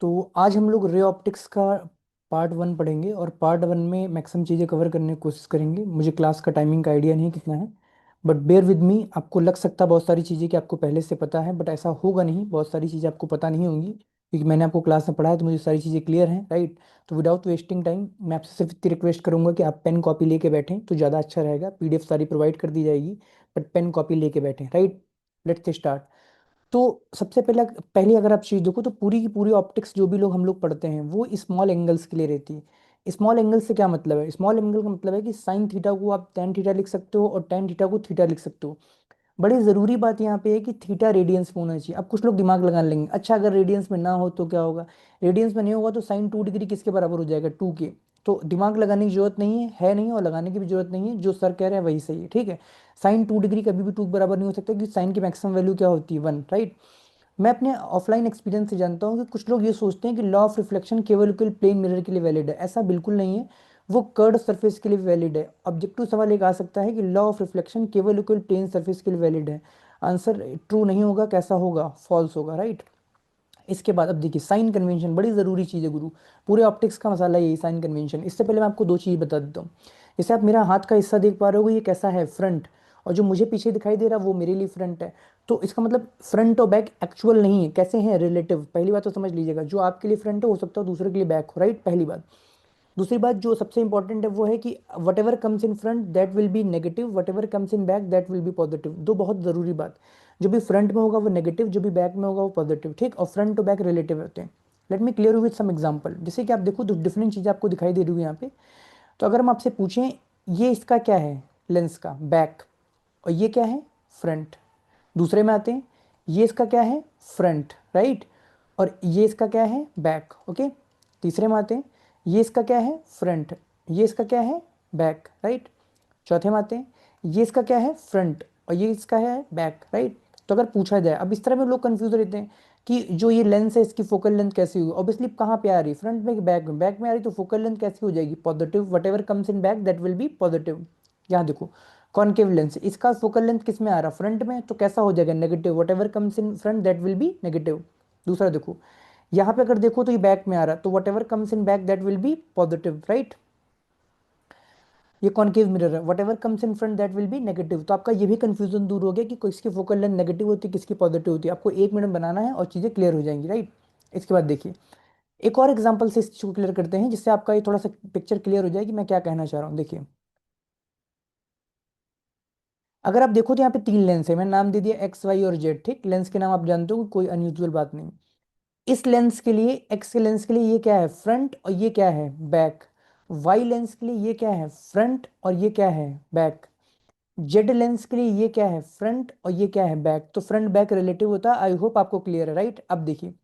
तो आज हम लोग रे ऑप्टिक्स का पार्ट 1 पढ़ेंगे और पार्ट 1 में मैक्सिमम चीज़ें कवर करने की कोशिश करेंगे। मुझे क्लास का टाइमिंग का आइडिया नहीं है कितना है, बट बेयर विद मी। आपको लग सकता है बहुत सारी चीज़ें कि आपको पहले से पता है, बट ऐसा होगा नहीं। बहुत सारी चीज़ें आपको पता नहीं होंगी क्योंकि मैंने आपको क्लास में पढ़ा है, तो मुझे सारी चीज़ें क्लियर हैं, राइट। तो विदाउट वेस्टिंग टाइम मैं आपसे सिर्फ इतनी रिक्वेस्ट करूंगा कि आप पेन कॉपी लेके बैठें तो ज़्यादा अच्छा रहेगा। पीडीएफ सारी प्रोवाइड कर दी जाएगी, बट पेन कॉपी लेके बैठें, राइट। Let's start. तो सबसे पहले अगर आप चीज़ देखो तो पूरी की पूरी ऑप्टिक्स जो भी लोग हम लोग पढ़ते हैं वो स्मॉल एंगल्स के लिए रहती है। स्मॉल एंगल से क्या मतलब है? स्मॉल एंगल का मतलब है कि साइन थीटा को आप टेन थीटा लिख सकते हो और टेन थीटा को थीटा लिख सकते हो। बड़ी ज़रूरी बात यहाँ पे है कि थीटा रेडियंस में होना चाहिए। अब कुछ लोग दिमाग लगा लेंगे, अच्छा अगर रेडियंस में ना हो तो क्या होगा? रेडियंस में नहीं होगा तो साइन 2 डिग्री किसके बराबर हो जाएगा? 2 के। तो दिमाग लगाने की जरूरत नहीं है नहीं, और लगाने की भी जरूरत नहीं है। जो सर कह रहे हैं वही सही है, ठीक है। साइन 2 डिग्री कभी भी 2 के बराबर नहीं हो सकता क्योंकि साइन की मैक्सिमम वैल्यू क्या होती है? 1, राइट। मैं अपने ऑफलाइन एक्सपीरियंस से जानता हूँ कि कुछ लोग ये सोचते हैं कि लॉ ऑफ रिफ्लेक्शन केवल प्लेन मिरर के लिए वैलिड है। ऐसा बिल्कुल नहीं है, वो कर्ड सरफेस के लिए वैलिड है। ऑब्जेक्टिव सवाल एक आ सकता है कि लॉ ऑफ रिफ्लेक्शन केवल प्लेन सरफेस के लिए वैलिड है। आंसर ट्रू नहीं होगा, कैसा होगा? फॉल्स होगा, राइट। इसके बाद अब देखिए साइन कन्वेंशन बड़ी ज़रूरी चीज़ है गुरु। पूरे ऑप्टिक्स का मसाला यही साइन कन्वेंशन। इससे पहले मैं आपको दो चीज़ बता देता हूँ। जैसे आप मेरा हाथ का हिस्सा देख पा रहे हो, ये कैसा है? फ्रंट। और जो मुझे पीछे दिखाई दे रहा है वो मेरे लिए फ्रंट है। तो इसका मतलब फ्रंट और बैक एक्चुअल नहीं है, कैसे हैं? रिलेटिव। पहली बात तो समझ लीजिएगा, जो आपके लिए फ्रंट हो सकता है दूसरे के लिए बैक हो, राइट। पहली बात। दूसरी बात जो सबसे इंपॉर्टेंट है वो है कि what ever comes in front that will be negative, whatever comes in back that will be positive. दो बहुत ज़रूरी बात। जो भी फ्रंट में होगा वो नेगेटिव, जो भी बैक में होगा वो पॉजिटिव, ठीक। और फ्रंट और बैक रिलेटिव होते हैं। Let me clear with some example. जैसे कि आप देखो तो डिफरेंट चीज़ें आपको दिखाई दे रही है यहाँ पे। तो अगर हम आपसे पूछें ये इसका क्या है? लेंस का बैक। और ये क्या है? फ्रंट। दूसरे में आते हैं, ये इसका क्या है? Front, right. और ये इसका क्या है? Back, okay. तीसरे में आते हैं, ये इसका क्या है? फ्रंट। ये इसका क्या है? Back, right. चौथे में आते हैं, ये इसका क्या है? फ्रंट। और ये इसका है बैक, राइट। तो अगर पूछा जाए, अब इस तरह में लोग कंफ्यूज रहते हैं कि जो ये लेंस है इसकी फोकल लेंथ कैसी होगी। ऑब्वियसली कहाँ पे आ रही है? फ्रंट में कि बैक में? बैक में आ रही तो फोकल लेंथ कैसी हो जाएगी? Positive. What ever comes in back that will be positive. यहाँ देखो, कॉनकेव लेंस, इसका फोकल लेंथ किस में आ रहा? फ्रंट में, तो कैसा हो जाएगा? Negative. Whatever comes in front that will be negative. दूसरा देखो, यहाँ पे अगर देखो तो ये बैक में आ रहा, तो what ever comes in back that will be positive, right. ये कॉनकेव मिरर है, whatever comes in front that will be negative. तो आपका ये भी कंफ्यूजन दूर हो गया कि किसकी फोकल लेंथ नेगेटिव होती है, किसकी पॉजिटिव होती है। आपको 1 मिनट बनाना है और चीज़ें क्लियर हो जाएंगी, राइट। इसके बाद देखिए, एक और एग्जांपल से इस चीज़ को क्लियर करते हैं जिससे आपका ये थोड़ा सा पिक्चर क्लियर हो जाए कि मैं क्या कहना चाह रहा हूँ। देखिए, अगर आप देखो तो यहाँ पे 3 लेंस है, मैंने नाम दे दिया एक्स वाई और जेड, ठीक। लेंस के नाम आप जानते हो, कोई अनयूजुअल बात नहीं। इस लेंस के लिए, एक्स के लेंस के लिए ये क्या है? फ्रंट। और ये क्या है? बैक। वाई लेंस के लिए ये क्या है? फ्रंट। और ये क्या है? बैक। जेड लेंस के लिए ये क्या है? फ्रंट। और ये क्या है? बैक। तो फ्रंट बैक रिलेटिव होता है। आई होप आपको क्लियर है, राइट। अब देखिए,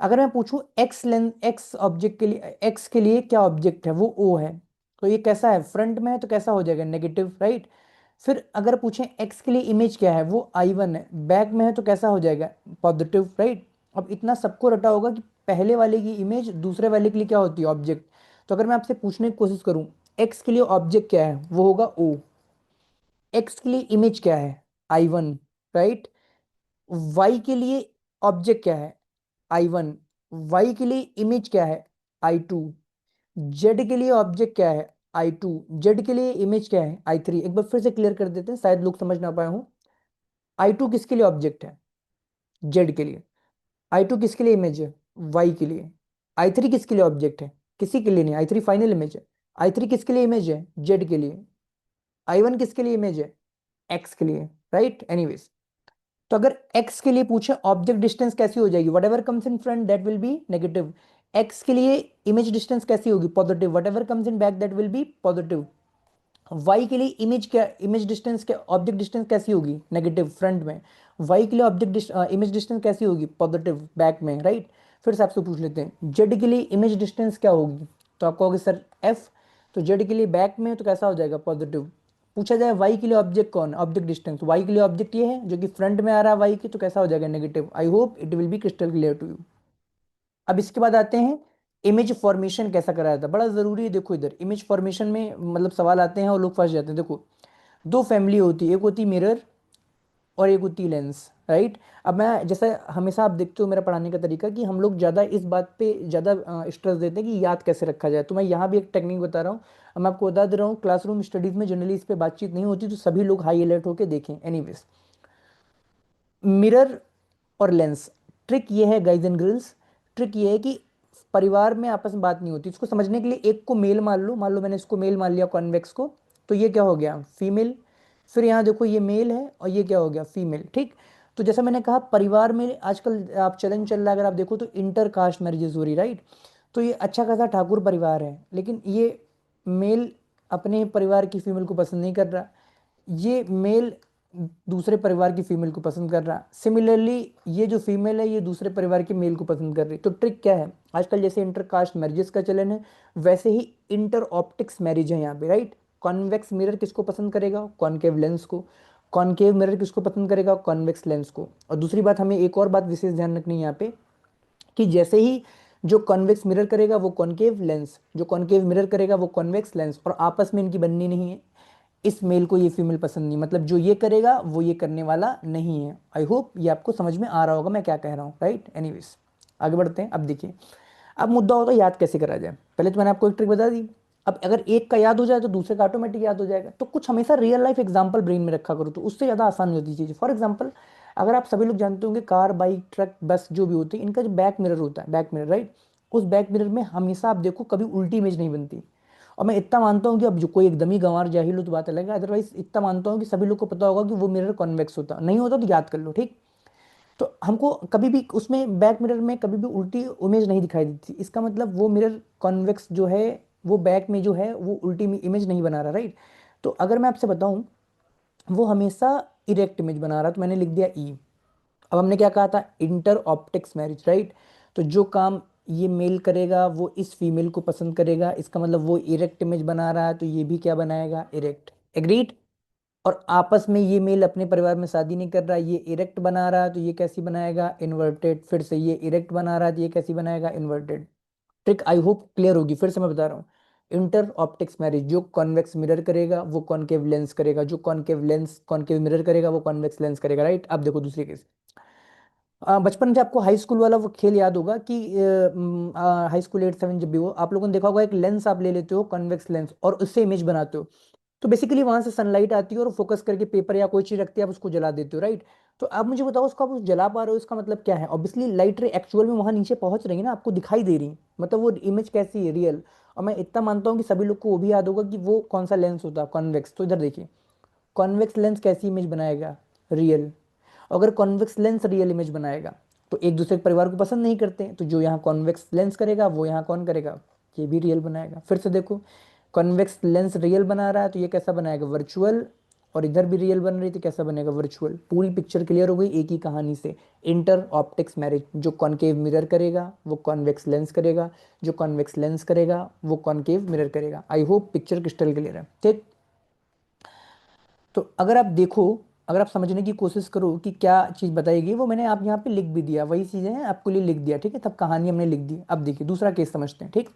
अगर मैं पूछूं एक्स लेंस, एक्स ऑब्जेक्ट के लिए, एक्स के लिए क्या ऑब्जेक्ट है? वो ओ है। तो ये कैसा है? फ्रंट में है तो कैसा हो जाएगा? Negative, right. फिर अगर पूछें एक्स के लिए इमेज क्या है? वो I1 है। बैक में है तो कैसा हो जाएगा? Positive, right. अब इतना सबको रटा होगा कि पहले वाले की इमेज दूसरे वाले के लिए क्या होती है? ऑब्जेक्ट। तो अगर मैं आपसे पूछने की कोशिश करूं एक्स के लिए ऑब्जेक्ट क्या है, वो होगा ओ। एक्स के लिए इमेज क्या है? I1, right. वाई के लिए ऑब्जेक्ट क्या है? I1। वाई के लिए इमेज क्या है? I2। जेड के लिए ऑब्जेक्ट क्या है? I2। जेड के लिए इमेज क्या है? I3। एक बार फिर से क्लियर कर देते हैं, शायद लोग समझ ना पाए हो। I2 किसके लिए ऑब्जेक्ट है? जेड के लिए। I2 किसके लिए इमेज है? वाई के लिए। I3 किसके लिए ऑब्जेक्ट है? किसी के लिए नहीं, I3 फाइनल इमेज है। I3 किसके लिए इमेज है? जेड के लिए। I1 किसके लिए इमेज है? एक्स के लिए, राइट। एनीवेज, तो अगर x के लिए पूछे ऑब्जेक्ट डिस्टेंस कैसी हो जाएगी? What ever comes in front that will be negative. x के लिए इमेज डिस्टेंस कैसी होगी? Positive. What ever comes in back that will be positive. y के लिए इमेज क्या, इमेज डिस्टेंस क्या, ऑब्जेक्ट डिस्टेंस कैसी होगी? नेगेटिव, फ्रंट में। y के लिए ऑब्जेक्ट इमेज डिस्टेंस कैसी होगी? पॉजिटिव, बैक में, राइट। फिर से आपसे पूछ लेते हैं z के लिए इमेज डिस्टेंस क्या होगी? तो आप कहोगे सर f। तो z के लिए बैक में तो कैसा हो जाएगा? पॉजिटिव। पूछा जाए y के लिए ऑब्जेक्ट कौन, ऑब्जेक्ट डिस्टेंस, y के लिए ऑब्जेक्ट ये है जो कि फ्रंट में आ रहा है y के, तो कैसा हो जाएगा? Negative. I hope it will be crystal clear to you. अब इसके बाद आते हैं, इमेज फॉर्मेशन कैसा कराया था? बड़ा जरूरी है। देखो इधर इमेज फॉर्मेशन में मतलब सवाल आते हैं और लोग फंस जाते हैं। देखो, दो फैमिली होती है, एक होती मिरर और एक होती है लेंस, राइट। अब मैं जैसे हमेशा आप देखते हो मेरा पढ़ाने का तरीका कि हम लोग ज़्यादा इस बात पे ज़्यादा स्ट्रेस देते हैं कि याद कैसे रखा जाए, तो मैं यहाँ भी एक टेक्निक बता रहा हूँ। अब मैं आपको बता दे रहा हूँ, क्लासरूम स्टडीज़ में जनरली इस पे बातचीत नहीं होती, तो सभी लोग हाई अलर्ट होकर देखें। एनीवेज, मिरर और लेंस, ट्रिक ये है गाइज एंड गर्ल्स, ट्रिक ये है कि परिवार में आपस में बात नहीं होती। इसको समझने के लिए एक को मेल मान लो मैंने इसको मेल मान लिया कॉन्वेक्स को, तो ये क्या हो गया, फीमेल। फिर यहाँ देखो ये मेल है और ये क्या हो गया, फीमेल, ठीक। तो जैसा मैंने कहा परिवार में आजकल आप चलन चल रहा है, अगर आप देखो तो इंटर कास्ट मैरिजेस हो रही, राइट। तो ये अच्छा खासा ठाकुर परिवार है, लेकिन ये मेल अपने परिवार की फीमेल को पसंद नहीं कर रहा, ये मेल दूसरे परिवार की फीमेल को पसंद कर रहा। सिमिलरली ये जो फीमेल है ये दूसरे परिवार के मेल को पसंद कर रही। तो ट्रिक क्या है, आजकल जैसे इंटरकास्ट मैरिजेस का चलन है, वैसे ही इंटर ऑप्टिक्स मैरिज है यहाँ पे, राइट। कॉन्वेक्स मिरर किसको पसंद करेगा, कॉनकेव लेंस को। कॉनकेव मिरर किसको पसंद करेगा, कॉन्वेक्स लेंस को। और दूसरी बात, हमें एक और बात विशेष ध्यान रखनी है यहाँ पे, कि जैसे ही जो कॉन्वेक्स मिरर करेगा वो कॉनकेव लेंस, जो कॉनकेव मिरर करेगा वो कॉन्वेक्स लेंस, और आपस में इनकी बननी नहीं है। इस मेल को ये फीमेल पसंद नहीं, मतलब जो ये करेगा वो ये करने वाला नहीं है। आई होप ये आपको समझ में आ रहा होगा मैं क्या कह रहा हूँ, राइट। एनीवेज, आगे बढ़ते हैं। अब देखिए, अब मुद्दा होता है याद कैसे करा जाए। पहले तो मैंने आपको एक ट्रिक बता दी, अब अगर एक का याद हो जाए तो दूसरे का ऑटोमेटिक याद हो जाएगा। तो कुछ हमेशा रियल लाइफ एग्जांपल ब्रेन में रखा करो, तो उससे ज़्यादा आसान हो जाती चीज़। फॉर एग्जांपल, अगर आप सभी लोग जानते होंगे कार, बाइक, ट्रक, बस जो भी होती है, इनका जो बैक मिरर होता है, बैक मिरर, राइट। उस बैक मिरर में हमेशा आप देखो कभी उल्टी इमेज नहीं बनती। और मैं इतना मानता हूँ कि अब जो कोई एकदम ही गंवार जाहिल हो तो बात अलग है, अदरवाइज इतना मानता हूँ कि सभी लोग को पता होगा कि वो मिरर कॉन्वेक्स होता नहीं होता, तो याद कर लो, ठीक। तो हमको कभी भी उसमें बैक मिरर में कभी भी उल्टी इमेज नहीं दिखाई देती, इसका मतलब वो मिरर कॉन्वेक्स जो है, वो बैक में जो है वो उल्टी इमेज नहीं बना रहा, राइट। तो अगर मैं आपसे बताऊं, वो हमेशा इरेक्ट इमेज बना रहा, तो मैंने लिख दिया ई। अब हमने क्या कहा था, इंटर ऑप्टिक्स मैरिज, राइट। तो जो काम ये मेल करेगा वो इस फीमेल को पसंद करेगा, इसका मतलब वो इरेक्ट इमेज बना रहा है, तो ये भी क्या बनाएगा, इरेक्ट। एग्रीड। और आपस में ये मेल अपने परिवार में शादी नहीं कर रहा, ये इरेक्ट बना रहा है, तो ये कैसी बनाएगा, इन्वर्टेड। फिर से ये इरेक्ट बना रहा है, तो ये कैसी बनाएगा, inverted. Trick I hope clear होगी, फिर से मैं बता रहा हूँ। इंटर ऑप्टिक्स मैरिज, जो कॉन्वेक्स मिरर करेगा वो कॉनकेव लेंस करेगा, जो कॉनकेव लेंस कॉनकेव मिरर करेगा वो कॉन्वेक्स लेंस करेगा, राइट। अब देखो दूसरी केस, बचपन में आपको हाई स्कूल वाला वो खेल याद होगा कि हाई स्कूल 8 7 जब भी हो, आप लोगों ने देखा होगा एक लेंस आप ले लेते हो, कॉन्वेक्स लेंस, और उससे इमेज बनाते हो। तो बेसिकली वहां से सनलाइट आती है और फोकस करके पेपर या कोई चीज रखती है, आप उसको जला देते हो, राइट। तो आप मुझे बताओ, उसको आप उस जला पा रहे हो, इसका मतलब क्या है, ऑब्वियसली लाइट रे एक्चुअल में वहां नीचे पहुंच रही है ना, आपको दिखाई दे रही, मतलब वो इमेज कैसी है, रियल। और मैं इतना मानता हूँ कि सभी लोग को वो भी याद होगा कि वो कौन सा लेंस होता है, कॉन्वेक्स। तो इधर देखिए, कॉन्वेक्स लेंस कैसी इमेज बनाएगा, रियल। अगर कॉन्वेक्स लेंस रियल इमेज बनाएगा, तो एक दूसरे के परिवार को पसंद नहीं करते हैं, तो जो यहाँ कॉन्वेक्स लेंस करेगा वो यहाँ कौन करेगा, ये भी रियल बनाएगा। फिर से देखो, कॉन्वेक्स लेंस रियल बना रहा है, तो ये कैसा बनाएगा, वर्चुअल। और इधर भी रियल बन रही थी, कैसा बनेगा, वर्चुअल। पूरी पिक्चर क्लियर हो गई एक ही कहानी से। इंटर ऑप्टिक्स मैरिज, जो कॉनकेव मिरर करेगा वो कॉन्वेक्स लेंस करेगा, जो कॉन्वेक्स लेंस करेगा वो कॉनकेव मिरर करेगा। I hope picture crystal clear है, ठीक। तो अगर आप देखो, अगर आप समझने की कोशिश करो कि क्या चीज़ बताएगी, वो मैंने आप यहाँ पे लिख भी दिया, वही चीज़ें हैं आपको लिए लिख दिया, ठीक है। तब कहानी हमने लिख दी। अब देखिए दूसरा केस समझते हैं, ठीक।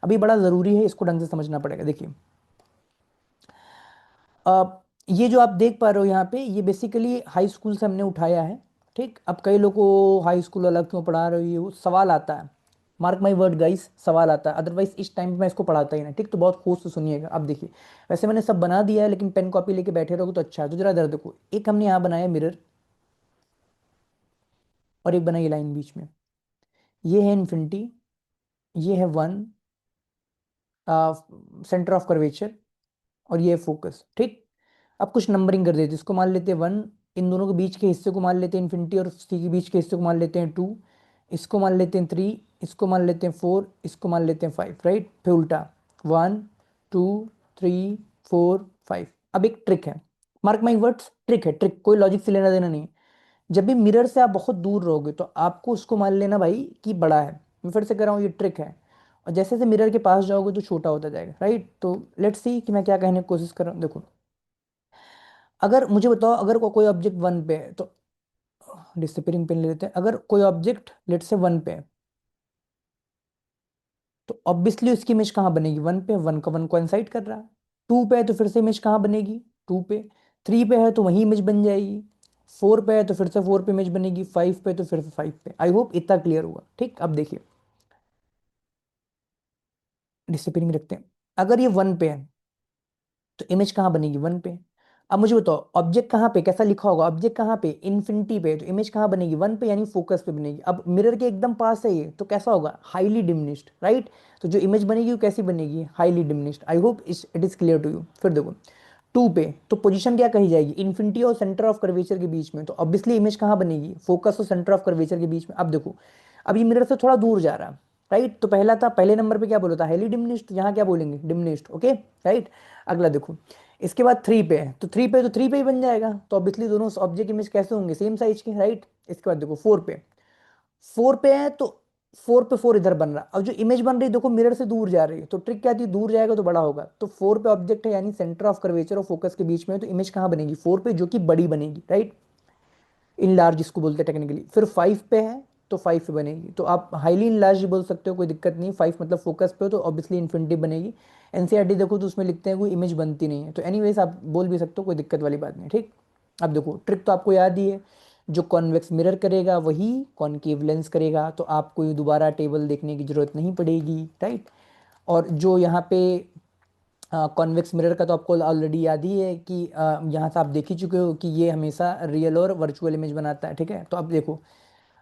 अभी बड़ा ज़रूरी है, इसको ढंग से समझना पड़ेगा। देखिए, अब ये जो आप देख पा रहे हो यहाँ पे, ये बेसिकली हाई स्कूल से हमने उठाया है, ठीक। अब कई लोग को हाई स्कूल अलग क्यों पढ़ा रहे हो, ये वो सवाल आता है। मार्क माई वर्ड गाइस, सवाल आता है, अदरवाइज इस टाइम पे मैं इसको पढ़ाता ही ना, ठीक। तो बहुत खोज से सुनिएगा। अब देखिए, वैसे मैंने सब बना दिया है, लेकिन पेन कॉपी लेके बैठे रहोगे तो अच्छा है। तो जरा इधर देखो, एक हमने यहाँ बनाया मिरर, और एक बनाई लाइन बीच में, ये है इन्फिनिटी, ये है वन, सेंटर ऑफ कर्वेचर, और ये फोकस, ठीक। अब कुछ नंबरिंग कर देते, इसको मान लेते हैं वन, इन दोनों के बीच के हिस्से को मान लेते हैं इन्फिनिटी, और सी के बीच के हिस्से को मान लेते हैं टू, इसको मान लेते हैं थ्री, इसको मान लेते हैं फोर, इसको मान लेते हैं फाइव, राइट। फिर उल्टा, one, two, three, four, five. अब एक ट्रिक है, मार्क माई वर्ड्स, ट्रिक है, ट्रिक, कोई लॉजिक से लेना देना नहीं है। जब भी मिरर से आप बहुत दूर रहोगे तो आपको उसको मान लेना भाई कि बड़ा है। मैं फिर से कह रहा हूँ, ये ट्रिक है। और जैसे जैसे मिरर के पास जाओगे तो छोटा होता जाएगा, राइट। तो लेट्स सी कि मैं क्या कहने की कोशिश कर रहा हूँ। देखो, अगर मुझे बताओ, अगर कोई ऑब्जेक्ट वन पे है, तो डिसअपीयरिंग पेन ले लेते हैं। अगर कोई ऑब्जेक्ट लेट से वन पे है, तो ऑब्वियसली उसकी इमेज कहाँ बनेगी, वन पे, वन का वन कोइंसाइड कर रहा है। टू पे है तो फिर से इमेज कहाँ बनेगी, टू पे। थ्री पे है तो वही इमेज बन जाएगी। फोर पे है तो फिर से फोर पे इमेज बनेगी, फाइव पे तो फिर से फाइव पे। आई होप इतना क्लियर हुआ। ठीक, अब देखिए डिसिप्लिन रखते हैं। अगर ये वन पे है तो इमेज कहाँ बनेगी, वन पे। अब मुझे बताओ ऑब्जेक्ट कहाँ पे, कैसा लिखा होगा ऑब्जेक्ट कहाँ पे, इन्फिनिटी पे, तो इमेज कहाँ बनेगी, वन पे, यानी फोकस पे बनेगी। अब मिरर के एकदम पास है ये, तो कैसा होगा, हाईली डिमिनिश्ड, राइट। तो जो इमेज बनेगी वो कैसी बनेगी, highly diminished. I hope it is clear to you. फिर देखो टू पे तो पोजीशन क्या कही जाएगी, इन्फिनिटी और सेंटर ऑफ कर्वेचर के बीच में, तो ऑब्वियसली इमेज कहाँ बनेगी, फोकस और सेंटर ऑफ कर्वेचर के बीच में। अब देखो अब ये मिरर से थोड़ा दूर जा रहा है, राइट। तो पहला था, पहले नंबर पे क्या बोला था, हाईली डिमिनिश्ड, यहाँ क्या बोलेंगे, डिमिनिश्ड, ओके, राइट। अगला देखो इसके बाद थ्री पे है, तो थ्री पे ही बन जाएगा, तो ऑब्वियसली दोनों ऑब्जेक्ट इमेज कैसे होंगे, सेम साइज के, राइट। इसके बाद देखो फोर पे है तो फोर पे फोर इधर बन रहा, अब जो इमेज बन रही है देखो मिरर से दूर जा रही है, तो ट्रिक क्या थी, दूर जाएगा तो बड़ा होगा, तो फोर पे ऑब्जेक्ट है यानी सेंटर ऑफ कर्वेचर और फोकस के बीच में है, तो इमेज कहाँ बनेगी, फोर पे, जो कि बड़ी बनेगी, राइट, इन लार्ज जिसको बोलते हैं टेक्निकली। फिर फाइव पे है तो फाइव पे बनेगी, तो आप हाईली इन लार्ज बोल सकते हो, कोई दिक्कत नहीं। फाइव मतलब फोकस पे हो तो ऑब्वियसली इन्फिनिटी बनेगी। एनसीईआरटी देखो तो उसमें लिखते हैं कोई इमेज बनती नहीं है, तो एनीवेज आप बोल भी सकते हो, कोई दिक्कत वाली बात नहीं, ठीक। अब देखो ट्रिक तो आपको याद ही है, जो कॉन्वेक्स मिरर करेगा वही कॉनकेव लेंस करेगा, तो आपको ये दोबारा टेबल देखने की जरूरत नहीं पड़ेगी, राइट। और जो यहाँ पे कॉन्वेक्स मिरर का तो आपको ऑलरेडी याद ही है कि यहाँ से आप देख ही चुके हो कि ये हमेशा रियल और वर्चुअल इमेज बनाता है, ठीक है। तो अब देखो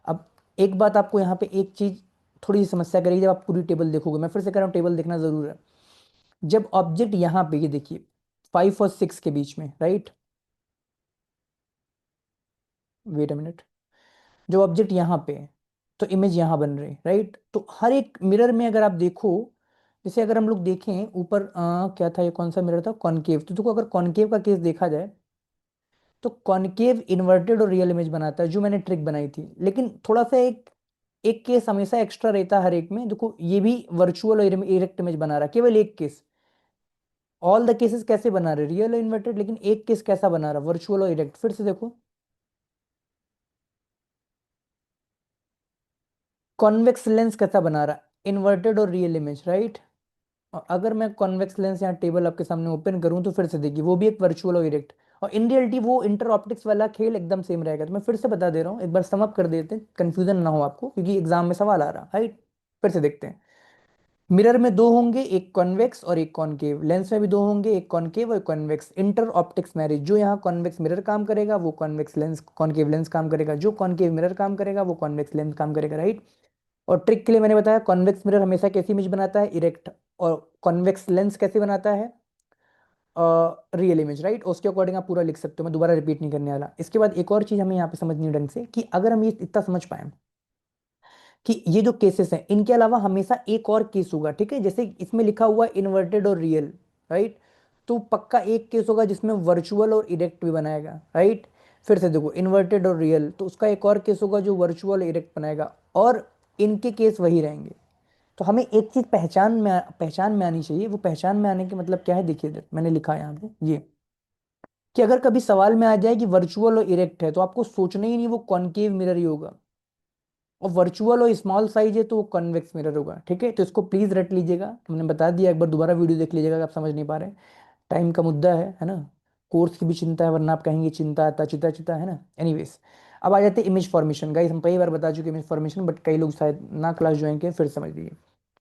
अब एक बात आपको यहाँ पे एक चीज़ थोड़ी सी समस्या करेगी, जब आप पूरी टेबल देखोगे, मैं फिर से कह रहा हूँ टेबल देखना जरूर है। जब ऑब्जेक्ट यहाँ पे, ये देखिए फाइव और सिक्स के बीच में, राइट, वेट अ मिनट, जो ऑब्जेक्ट यहाँ पे है तो इमेज यहाँ बन रही है, राइट। तो हर एक मिरर में अगर आप देखो, जैसे अगर हम लोग देखें ऊपर क्या था, ये कौन सा मिरर था, कॉनकेव, तो देखो अगर कॉनकेव का केस देखा जाए तो कॉनकेव इन्वर्टेड और रियल इमेज बनाता है, जो मैंने ट्रिक बनाई थी। लेकिन थोड़ा सा एक एक केस हमेशा एक्स्ट्रा रहता है हर एक में, देखो ये भी वर्चुअल और इरेक्ट इमेज बना रहा है, केवल एक केस। ऑल द केसेस कैसे बना रहे, रियल और इन्वर्टेड, लेकिन एक केस कैसा बना रहा, वर्चुअल और इरेक्ट। फिर से देखो कॉन्वेक्स लेंस कैसा बना रहा, इन्वर्टेड और रियल इमेज, राइट। और अगर मैं कॉन्वेक्स लेंस यहाँ टेबल आपके सामने ओपन करूँ तो फिर से देखिए वो भी एक वर्चुअल और इरेक्ट, और इन रियलिटी वो इंटर ऑप्टिक्स वाला खेल एकदम सेम रहेगा। तो मैं फिर से बता दे रहा हूँ, एक बार सम अप कर देते हैं, कंफ्यूजन ना हो आपको, क्योंकि एग्जाम में सवाल आ रहा, राइट। फिर से देखते हैं, मिरर में दो होंगे, एक कॉन्वेक्स और एक कॉनकेव, लेंस में भी दो होंगे, एक कॉनकेव और कॉन्वेक्स, इंटर ऑप्टिक्स मैरिज, जो यहाँ कॉन्वेक्स मिरर काम करेगा वो कॉन्वेक्स लेंस, कॉनकेव लेंस काम करेगा, जो कॉनकेव मिरर काम करेगा वो कॉन्वेक्स लेंस काम करेगा, राइट। और ट्रिक के लिए मैंने बताया कॉन्वेक्स मिरर हमेशा कैसी इमेज बनाता है, इरेक्ट, और कॉन्वेक्स लेंस कैसे बनाता है, रियल इमेज, राइट। उसके अकॉर्डिंग आप पूरा लिख सकते हो, मैं दोबारा रिपीट नहीं करने वाला। इसके बाद एक और चीज हमें यहाँ पे समझनी है ढंग से, कि अगर हम ये इतना समझ पाए कि ये जो केसेस हैं इनके अलावा हमेशा एक और केस होगा, ठीक है, जैसे इसमें लिखा हुआ इन्वर्टेड और रियल, राइट। तो पक्का एक केस होगा जिसमें वर्चुअल और इरेक्ट भी बनाएगा, राइट। फिर से देखो इन्वर्टेड और रियल, तो उसका एक और केस होगा जो वर्चुअल इरेक्ट बनाएगा, और इनके केस वही रहेंगे। तो हमें एक चीज पहचान में आनी चाहिए, वो पहचान में आने के मतलब क्या है, देखिए इधर मैंने लिखा है यहाँ पे ये, कि अगर कभी सवाल में आ जाए कि वर्चुअल और इरेक्ट है, तो आपको सोचना ही नहीं, वो कॉनकेव मिरर ही होगा। और वर्चुअल और स्मॉल साइज है तो वो कन्वेक्स मिरर होगा, ठीक है। तो इसको प्लीज रट लीजिएगा, मैंने बता दिया, एक बार दोबारा वीडियो देख लीजिएगा अगर आप समझ नहीं पा रहे। टाइम का मुद्दा है ना, कोर्स की भी चिंता है, वरना आप कहेंगे चिंता आता चिता चिता, है ना। एनीवेज, अब आ जाते हैं इमेज फॉर्मेशन। गाइस हम कई बार बता चुके इमेज फॉर्मेशन, बट कई लोग शायद ना क्लास ज्वाइन किए, फिर समझ लीजिए।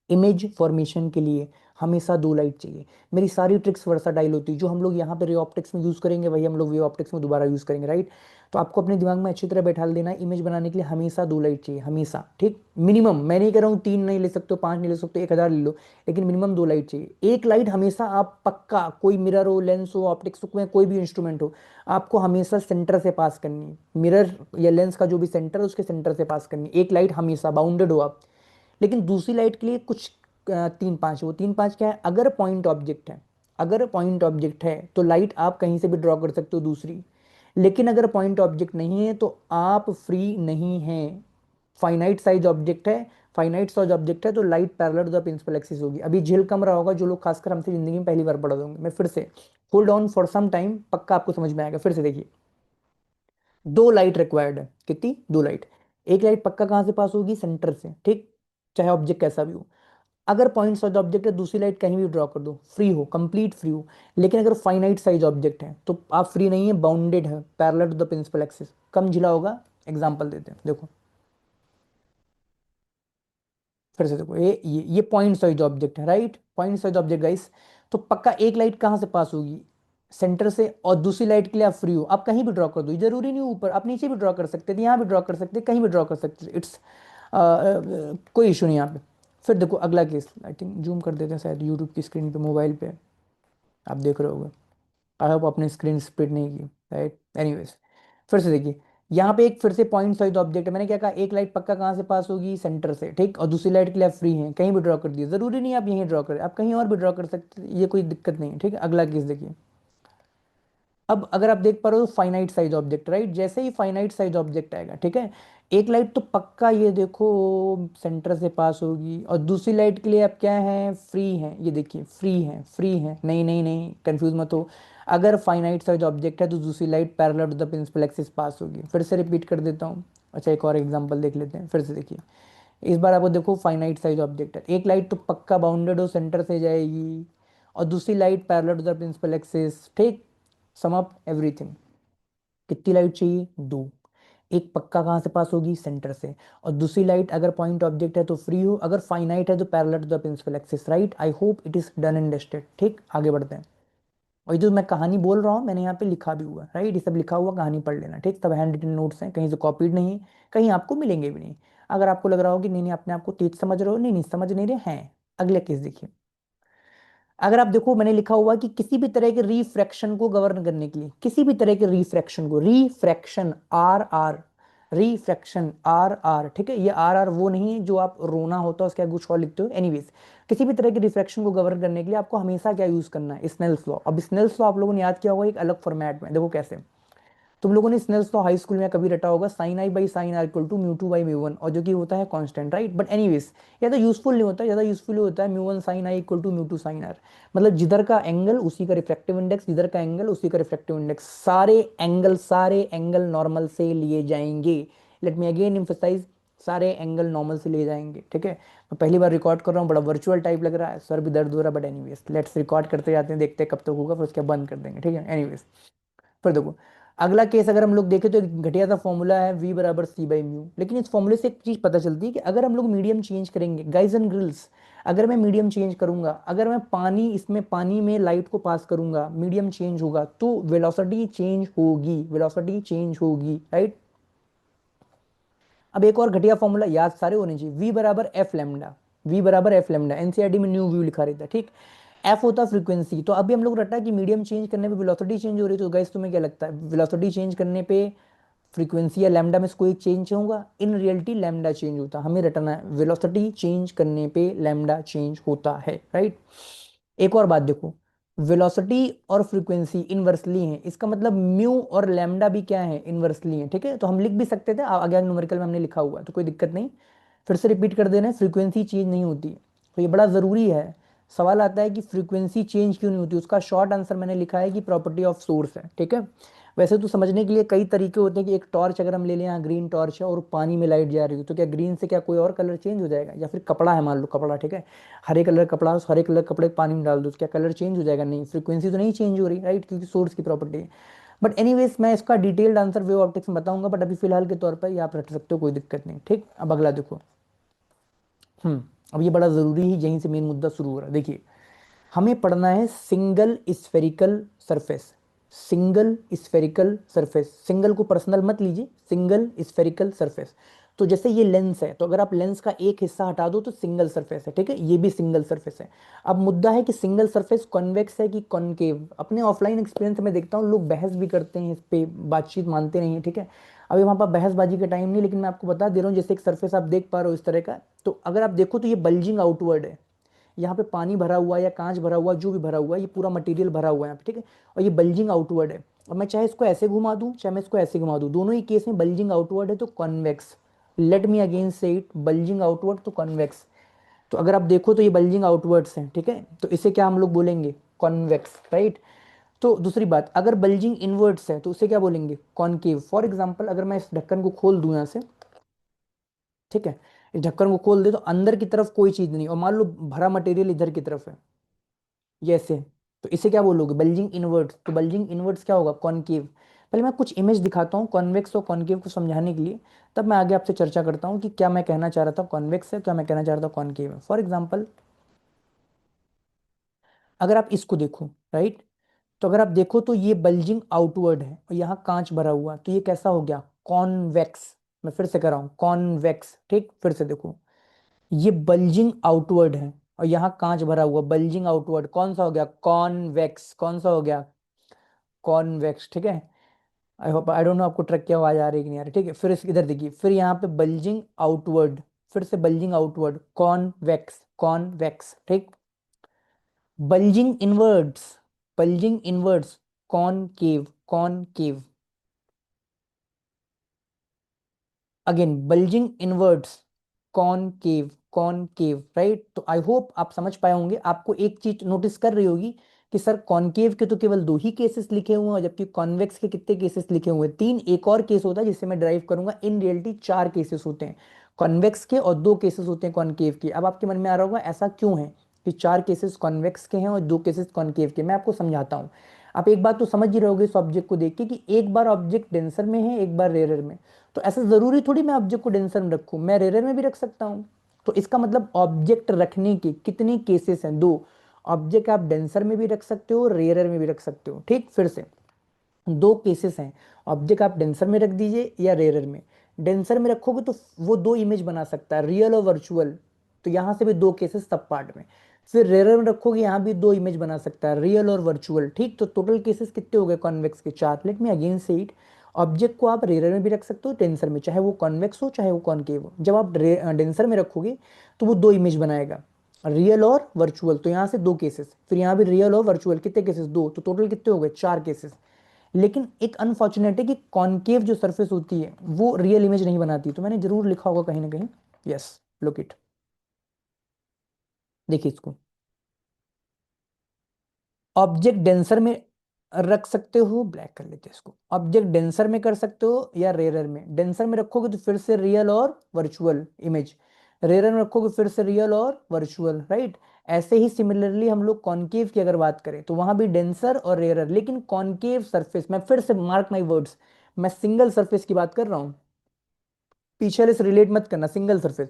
इमेज फॉर्मेशन के लिए हमेशा दो लाइट चाहिए। मेरी सारी ट्रिक्स वर्साटाइल होती है, जो हम लोग यहाँ पे रे ऑप्टिक्स में यूज़ करेंगे वही हम लोग वे ऑप्टिक्स में दोबारा यूज़ करेंगे, राइट। तो आपको अपने दिमाग में अच्छी तरह बैठा देना है, इमेज बनाने के लिए हमेशा दो लाइट चाहिए, हमेशा, ठीक। मिनिमम, मैं नहीं कह रहा हूँ तीन नहीं ले सकते हो, पांच नहीं ले सकते, 1000 ले लो, लेकिन मिनिमम दो लाइट चाहिए। एक लाइट हमेशा आप पक्का, कोई मिरर हो, लेंस हो, ऑप्टिक्स हो, कोई भी इंस्ट्रूमेंट हो, आपको हमेशा सेंटर से पास करनी है। मिरर या लेंस का जो भी सेंटर है उसके सेंटर से पास करनी है एक लाइट, हमेशा बाउंडेड हो आप। लेकिन दूसरी लाइट के लिए कुछ तीन पाँच, वो तीन पाँच क्या है, अगर पॉइंट ऑब्जेक्ट है, अगर पॉइंट ऑब्जेक्ट है तो लाइट आप कहीं से भी ड्रॉ कर सकते हो दूसरी। लेकिन अगर पॉइंट ऑब्जेक्ट नहीं है तो आप फ्री नहीं है। फाइनाइट साइज ऑब्जेक्ट है, फाइनाइट साइज ऑब्जेक्ट है तो light parallel to the principal axis होगी। अभी झेल कम रहा होगा जो लोग खासकर हमसे जिंदगी में पहली बार पढ़ होंगे, मैं फिर से, hold on for some time, पक्का आपको समझ में आएगा। फिर से देखिए, दो लाइट रिक्वायर्ड है, कितनी, दो लाइट। एक लाइट पक्का कहां से पास होगी, सेंटर से, ठीक, चाहे ऑब्जेक्ट कैसा भी हो। अगर पॉइंट साइज ऑब्जेक्ट है, दूसरी लाइट कहीं भी ड्रॉ कर दो, फ्री हो, कंप्लीट फ्री हो। लेकिन अगर फाइनाइट साइज ऑब्जेक्ट है तो आप फ्री नहीं है, बाउंडेड है, parallel to the principal axis. कम झिला होगा। एग्जांपल देते हैं, देखो फिर से देखो, ये पॉइंट साइज ऑब्जेक्ट है, right, point size object guys. तो पक्का एक लाइट कहाँ से पास होगी, सेंटर से, और दूसरी लाइट के लिए आप फ्री हो, आप कहीं भी ड्रॉ कर दो, ये जरूरी नहीं ऊपर, आप नीचे भी ड्रॉ कर सकते थे, यहाँ भी ड्रॉ कर सकते, कहीं भी ड्रॉ कर सकते, इट्स कोई इशू नहीं यहाँ पे। फिर देखो अगला केस, आई थिंक जूम कर देते हैं शायद यूट्यूब की स्क्रीन पे, मोबाइल पे आप देख रहे होगे। आई होप अपनी स्क्रीन स्प्लिट नहीं की, राइट, एनीवेज। फिर से देखिए, यहाँ पे एक फिर से पॉइंट साइज ऑब्जेक्ट है, मैंने क्या कहा, एक लाइट पक्का कहाँ से पास होगी, सेंटर से, ठीक, और दूसरी लाइट के लिए आप फ्री हैं, कहीं भी ड्रॉ कर दिए, जरूरी नहीं आप यहीं ड्रॉ करें, आप कहीं और भी ड्रॉ कर सकते हैं, ये कोई दिक्कत नहीं है, ठीक है। अगला केस देखिए, अब अगर आप देख पा रहे हो फाइनाइट साइज ऑब्जेक्ट, राइट, जैसे ही फाइनाइट साइज ऑब्जेक्ट आएगा, ठीक है, एक लाइट तो पक्का ये देखो सेंटर से पास होगी, और दूसरी लाइट के लिए आप क्या है, फ्री हैं, ये देखिए फ्री है, फ्री है, नहीं नहीं नहीं, कंफ्यूज मत हो। अगर फाइनाइट साइज ऑब्जेक्ट है तो दूसरी light parallel to the principal axis pass होगी। फिर से रिपीट कर देता हूँ। अच्छा, एक और एग्जांपल देख लेते हैं, फिर से देखिए, इस बार आपको देखो फाइनाइट साइज ऑब्जेक्ट है, एक लाइट तो पक्का बाउंडेड हो, सेंटर से जाएगी, और दूसरी light parallel to the principal axis, ठीक। सम अप एवरीथिंग, कितनी लाइट चाहिए, दो। एक पक्का कहाँ से पास होगी, सेंटर से, और दूसरी लाइट अगर पॉइंट ऑब्जेक्ट है तो फ्री हो, अगर फाइनाइट है तो parallel to the principal axis, right. I hope it is done and dusted, ठीक, आगे बढ़ते हैं। और ये जो मैं कहानी बोल रहा हूँ, मैंने यहाँ पे लिखा भी हुआ है, राइट, ये सब लिखा हुआ, कहानी पढ़ लेना, ठीक, सब हैंड रिटन नोट्स हैं, कहीं से कॉपीड नहीं, कहीं आपको मिलेंगे भी नहीं। अगर आपको लग रहा हो कि नहीं नहीं अपने आप को तेज समझ रहे हो, नहीं नहीं समझ नहीं रहे हैं, अगले केस देखिए। अगर आप देखो, मैंने लिखा हुआ कि किसी भी तरह के रिफ्रैक्शन को गवर्न करने के लिए, किसी भी तरह के रिफ्रैक्शन को, refraction R R, refraction R R, ठीक है, ये आर आर वो नहीं है जो आप रोना होता है उसके आगे कुछ और लिखते हो, एनीवेज। किसी भी तरह के रिफ्रैक्शन को गवर्न करने के लिए आपको हमेशा क्या यूज करना है, स्नेल्स लॉ। अब स्नेल्स लॉ आप लोगों ने याद किया होगा एक अलग फॉर्मेट में, देखो कैसे। तुम लोगों ने स्नेल्स लॉ हाई स्कूल में कभी रटा होगा, sine I by sine R equal to mu two by mu one, और जो कि होता है कांस्टेंट, राइट, बट एनीवेज ज़्यादा यूजफुल नहीं होता, ज़्यादा यूजफुल होता है mu one sine I equal to mu two sine R. मतलब जिधर का एंगल उसी का रिफ्रैक्टिव इंडेक्स, जिधर का एंगल उसी का रिफ्रैक्टिव इंडेक्स, सारे एंगल नॉर्मल से लिए जाएंगे। लेट मी अगेन एम्फसाइज, सारे एंगल नॉर्मल से लिए जाएंगे, ठीक है। मैं पहली बार रिकॉर्ड कर रहा हूँ, बड़ा वर्चुअल टाइप लग रहा है, सर भी दर्द हो रहा है, बट एनीवेज लेट्स रिकॉर्ड करते जाते हैं, देखते हैं कब तक होगा, फिर उसके बाद बंद कर देंगे, ठीक है, एनीवेज। फिर देखो अगला केस, अगर हम लोग देखें तो एक घटिया सा फॉर्मूला है v बराबर सी बाई म्यू, लेकिन इस फॉर्मूले से एक चीज पता चलती है कि अगर हम लोग मीडियम चेंज करेंगे, गाइस एंड गर्ल्स, अगर मैं मीडियम चेंज करूंगा, अगर मैं पानी, इसमें पानी में लाइट को पास करूंगा, मीडियम चेंज होगा तो वेलोसिटी चेंज होगी, वेलोसिटी चेंज होगी, राइट। अब एक और घटिया फॉर्मूला याद सारे होने चाहिए, v बराबर एफ लेमडा, v बराबर एफ लेमडा, एनसीईआरटी में न्यू व्यू लिखा रहता है, ठीक। एफ होता फ्रीक्वेंसी, तो अभी हम लोग रटा कि मीडियम चेंज करने पे वेलोसिटी चेंज हो रही है, तो गाइस तुम्हें क्या लगता है, वेलोसिटी चेंज करने पे फ्रीक्वेंसी या लैम्डा में से कोई चेंज होगा, इन रियलिटी लैम्डा चेंज होता है, हमें रटना है वेलोसिटी चेंज करने पे लैम्डा चेंज होता है, राइट। एक और बात देखो, वेलोसिटी और फ्रीक्वेंसी इनवर्सली हैं, इसका मतलब म्यू और लैम्डा भी क्या है, इनवर्सली हैं, ठीक है। तो हम लिख भी सकते थे, आगे न्यूमेरिकल में हमने लिखा हुआ है, तो कोई दिक्कत नहीं। फिर से रिपीट कर देना है, फ्रीक्वेंसी चेंज नहीं होती, तो ये बड़ा ज़रूरी है। सवाल आता है कि फ्रीक्वेंसी चेंज क्यों नहीं होती, उसका शॉर्ट आंसर मैंने लिखा है कि प्रॉपर्टी ऑफ सोर्स है, ठीक है। वैसे तो समझने के लिए कई तरीके होते हैं कि एक टॉर्च अगर हम ले लें, यहाँ ग्रीन टॉर्च है और पानी में लाइट जा रही हो, तो क्या ग्रीन से क्या कोई और कलर चेंज हो जाएगा, या फिर कपड़ा है, मान लो कपड़ा, ठीक है, हरे कलर कपड़ा, उस हरे कलर कपड़े पानी में डाल दो तो क्या कलर चेंज हो जाएगा, नहीं, फ्रीक्वेंसी तो नहीं चेंज हो रही, राइट, क्योंकि सोर्स की प्रॉपर्टी है। बट एनीवेज मैं इसका डिटेल्ड आंसर वेव ऑप्टिक्स में बताऊंगा, बट अभी फिलहाल के तौर पर ये आप रख सकते हो, कोई दिक्कत नहीं, ठीक। अब अगला देखो, अब ये बड़ा ज़रूरी है, यहीं से मेन मुद्दा शुरू हो रहा है, देखिए। हमें पढ़ना है single spherical surface, single spherical surface, single को पर्सनल मत लीजिए, सिंगल स्फेरिकल सरफेस। तो जैसे ये लेंस है, तो अगर आप लेंस का एक हिस्सा हटा दो तो सिंगल सरफेस है, ठीक है, ये भी सिंगल सरफेस है। अब मुद्दा है कि सिंगल सरफेस कॉन्वेक्स है कि कॉनकेव। अपने ऑफलाइन एक्सपीरियंस में देखता हूँ लोग बहस भी करते हैं इस पे, बातचीत मानते नहीं है, ठीक है। अभी वहाँ पर बहसबाजी का टाइम नहीं, लेकिन मैं आपको बता दे रहा हूँ, जैसे एक सरफेस आप देख पा रहे हो इस तरह का, तो अगर आप देखो तो ये बल्जिंग आउटवर्ड है, यहाँ पे पानी भरा हुआ है या कांच भरा हुआ, जो भी भरा हुआ है, ये पूरा मटेरियल भरा हुआ है यहाँ पे, ठीक है, और ये बल्जिंग आउटवर्ड है। और मैं चाहे इसको ऐसे घुमा दूं, चाहे मैं इसको ऐसे घुमा दूं, दोनों ही केस में बल्जिंग आउटवर्ड है तो कॉन्वेक्स। लेट मी अगेन से इट, बल्जिंग आउटवर्ड तो कॉन्वेक्स। तो अगर आप देखो तो ये बल्जिंग आउटवर्ड्स हैं, ठीक है, तो इसे क्या हम लोग बोलेंगे, कॉन्वेक्स, राइट। तो दूसरी बात, अगर बल्जिंग इनवर्ड्स है तो उसे क्या बोलेंगे, कॉनकेव। फॉर एग्जाम्पल अगर मैं इस ढक्कन को खोल दूं यहाँ से, ठीक है, इस ढक्कन को खोल दे तो अंदर की तरफ कोई चीज नहीं, और मान लो भरा मटेरियल इधर की तरफ है, ये ऐसे, तो इसे क्या बोलोगे, बल्जिंग इनवर्ट्स। तो बल्जिंग इनवर्ट्स क्या होगा, कॉनकेव। पहले मैं कुछ इमेज दिखाता हूँ कॉन्वेक्स और कॉनकेव को समझाने के लिए, तब मैं आगे आपसे चर्चा करता हूँ कि क्या मैं कहना चाह रहा था कॉन्वेक्स है, क्या मैं कहना चाह रहा था कॉनकेव है। फॉर एग्जाम्पल, अगर आप इसको देखो, राइट, तो अगर आप देखो तो ये बल्जिंग आउटवर्ड है और यहाँ कांच भरा हुआ, तो ये कैसा हो गया, कॉन्वेक्स। मैं फिर से कर रहा हूँ, कॉन्वेक्स, ठीक, फिर से देखो, ये बल्जिंग आउटवर्ड है और यहाँ कांच भरा हुआ, बल्जिंग आउटवर्ड, कौन सा हो गया, कॉन्वेक्स। कौन सा हो गया, कॉन्वेक्स, ठीक है। I hope, I don't know आपको ट्रक की आवाज आ रही है कि नहीं आ रही, ठीक है। फिर इधर देखिए, फिर यहाँ पे बल्जिंग आउटवर्ड, फिर से बल्जिंग आउटवर्ड, कॉन्वेक्स, कॉन्वेक्स, ठीक। Bulging inwards, bulging inwards, concave, concave. Again bulging inwards, concave, concave, right. तो आई होप आप समझ पाए होंगे। आपको एक चीज नोटिस कर रही होगी कि सर कॉनकेव के तो केवल दो ही केसेस लिखे हुए हैं, जबकि कॉन्वेक्स के कितने केसेस लिखे हुए हैं, तीन। एक और केस होता है जिससे मैं ड्राइव करूंगा, इन रियलिटी चार केसेस होते हैं कॉन्वेक्स के और दो केसेस होते हैं कॉनकेव के। अब आपके मन में आ रहा होगा ऐसा क्यों है कि चार केसेस कॉन्वेक्स के हैं और दो केसेस कॉनकेव के। मैं आपको समझाता हूँ। आप एक बात तो समझ ही रहोगे इस ऑब्जेक्ट को देख के कि एक बार ऑब्जेक्ट डेंसर में है, एक बार रेयर में। तो ऐसा जरूरी थोड़ी मैं ऑब्जेक्ट को डेंसर में रखूं, मैं रेयर में भी रख सकता हूं। तो इसका मतलब ऑब्जेक्ट रखने के कितने केसेस हैं, दो। ऑब्जेक्ट आप डेंसर में भी रख सकते हो, रेयर में भी रख सकते हो, ठीक। फिर से दो केसेस हैं, ऑब्जेक्ट आप डेंसर में रख दीजिए या रेयर में। डेंसर में रखोगे तो वो दो इमेज बना सकता है, रियल और वर्चुअल, तो यहां से भी दो केसेस सब पार्ट में। फिर रेयर में रखोगे, यहाँ भी दो इमेज बना सकता है, रियल और वर्चुअल, ठीक। तो टोटल केसेस कितने हो गए कॉन्वेक्स के, चार। लेट मी अगेन से इट, ऑब्जेक्ट को आप रेयर में भी रख सकते हो, डेंसर में, चाहे वो कॉन्वेक्स हो चाहे वो कॉनकेव हो। जब आप डेंसर में रखोगे तो वो दो इमेज बनाएगा, रियल और वर्चुअल, तो यहाँ से दो केसेस, फिर यहाँ भी रियल और वर्चुअल, कितने केसेस, दो। तो टोटल कितने हो गए, चार केसेस। लेकिन एक अनफॉर्चुनेट है कि कॉनकेव जो सरफेस होती है वो रियल इमेज नहीं बनाती, तो मैंने जरूर लिखा होगा कहीं ना कहीं। यस, लुक इट, देखिए इसको, ऑब्जेक्ट डेंसर में रख सकते हो, ब्लैक कर लेते हैं इसको, ऑब्जेक्ट डेंसर में कर सकते हो या रेयर में। डेंसर में रखोगे तो फिर से रियल और वर्चुअल इमेज, रेयर में रखोगे फिर से रियल और वर्चुअल, राइट। ऐसे ही सिमिलरली हम लोग कॉनकेव की अगर बात करें तो वहां भी डेंसर और रेयर, लेकिन कॉनकेव सरफेस, मैं फिर से मार्क माई वर्ड्स, मैं सिंगल सरफेस की बात कर रहा हूं, पीछे वाले से रिलेट मत करना, सिंगल सरफेस।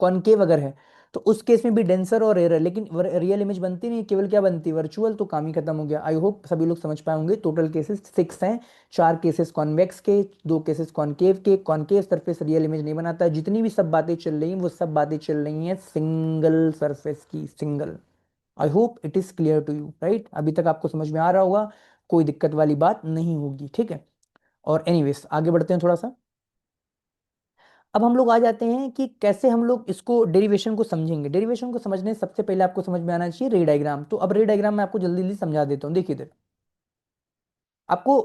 कॉनकेव अगर है तो उस केस में भी डेंसर और एरर, लेकिन रियल इमेज बनती नहीं, केवल क्या बनती है, वर्चुअल, तो काम ही खत्म हो गया। आई होप सभी लोग समझ पाए होंगे। टोटल केसेस सिक्स हैं, चार केसेस कॉन्वेक्स के, दो केसेस कॉनकेव के। कॉनकेव सरफेस रियल इमेज नहीं बनाता। जितनी भी सब बातें चल रही हैं वो सब बातें चल रही हैं सिंगल सरफेस की, single. I hope it is clear to you, right. अभी तक आपको समझ में आ रहा होगा, कोई दिक्कत वाली बात नहीं होगी, ठीक है। और एनीवेज आगे बढ़ते हैं थोड़ा सा। अब हम लोग आ जाते हैं कि कैसे हम लोग इसको डेरिवेशन को समझेंगे। डेरिवेशन को समझने से सबसे पहले आपको समझ में आना चाहिए रे डायग्राम। तो अब रे डायग्राम मैं आपको जल्दी जल्दी समझा देता हूँ, देखिए इधर। आपको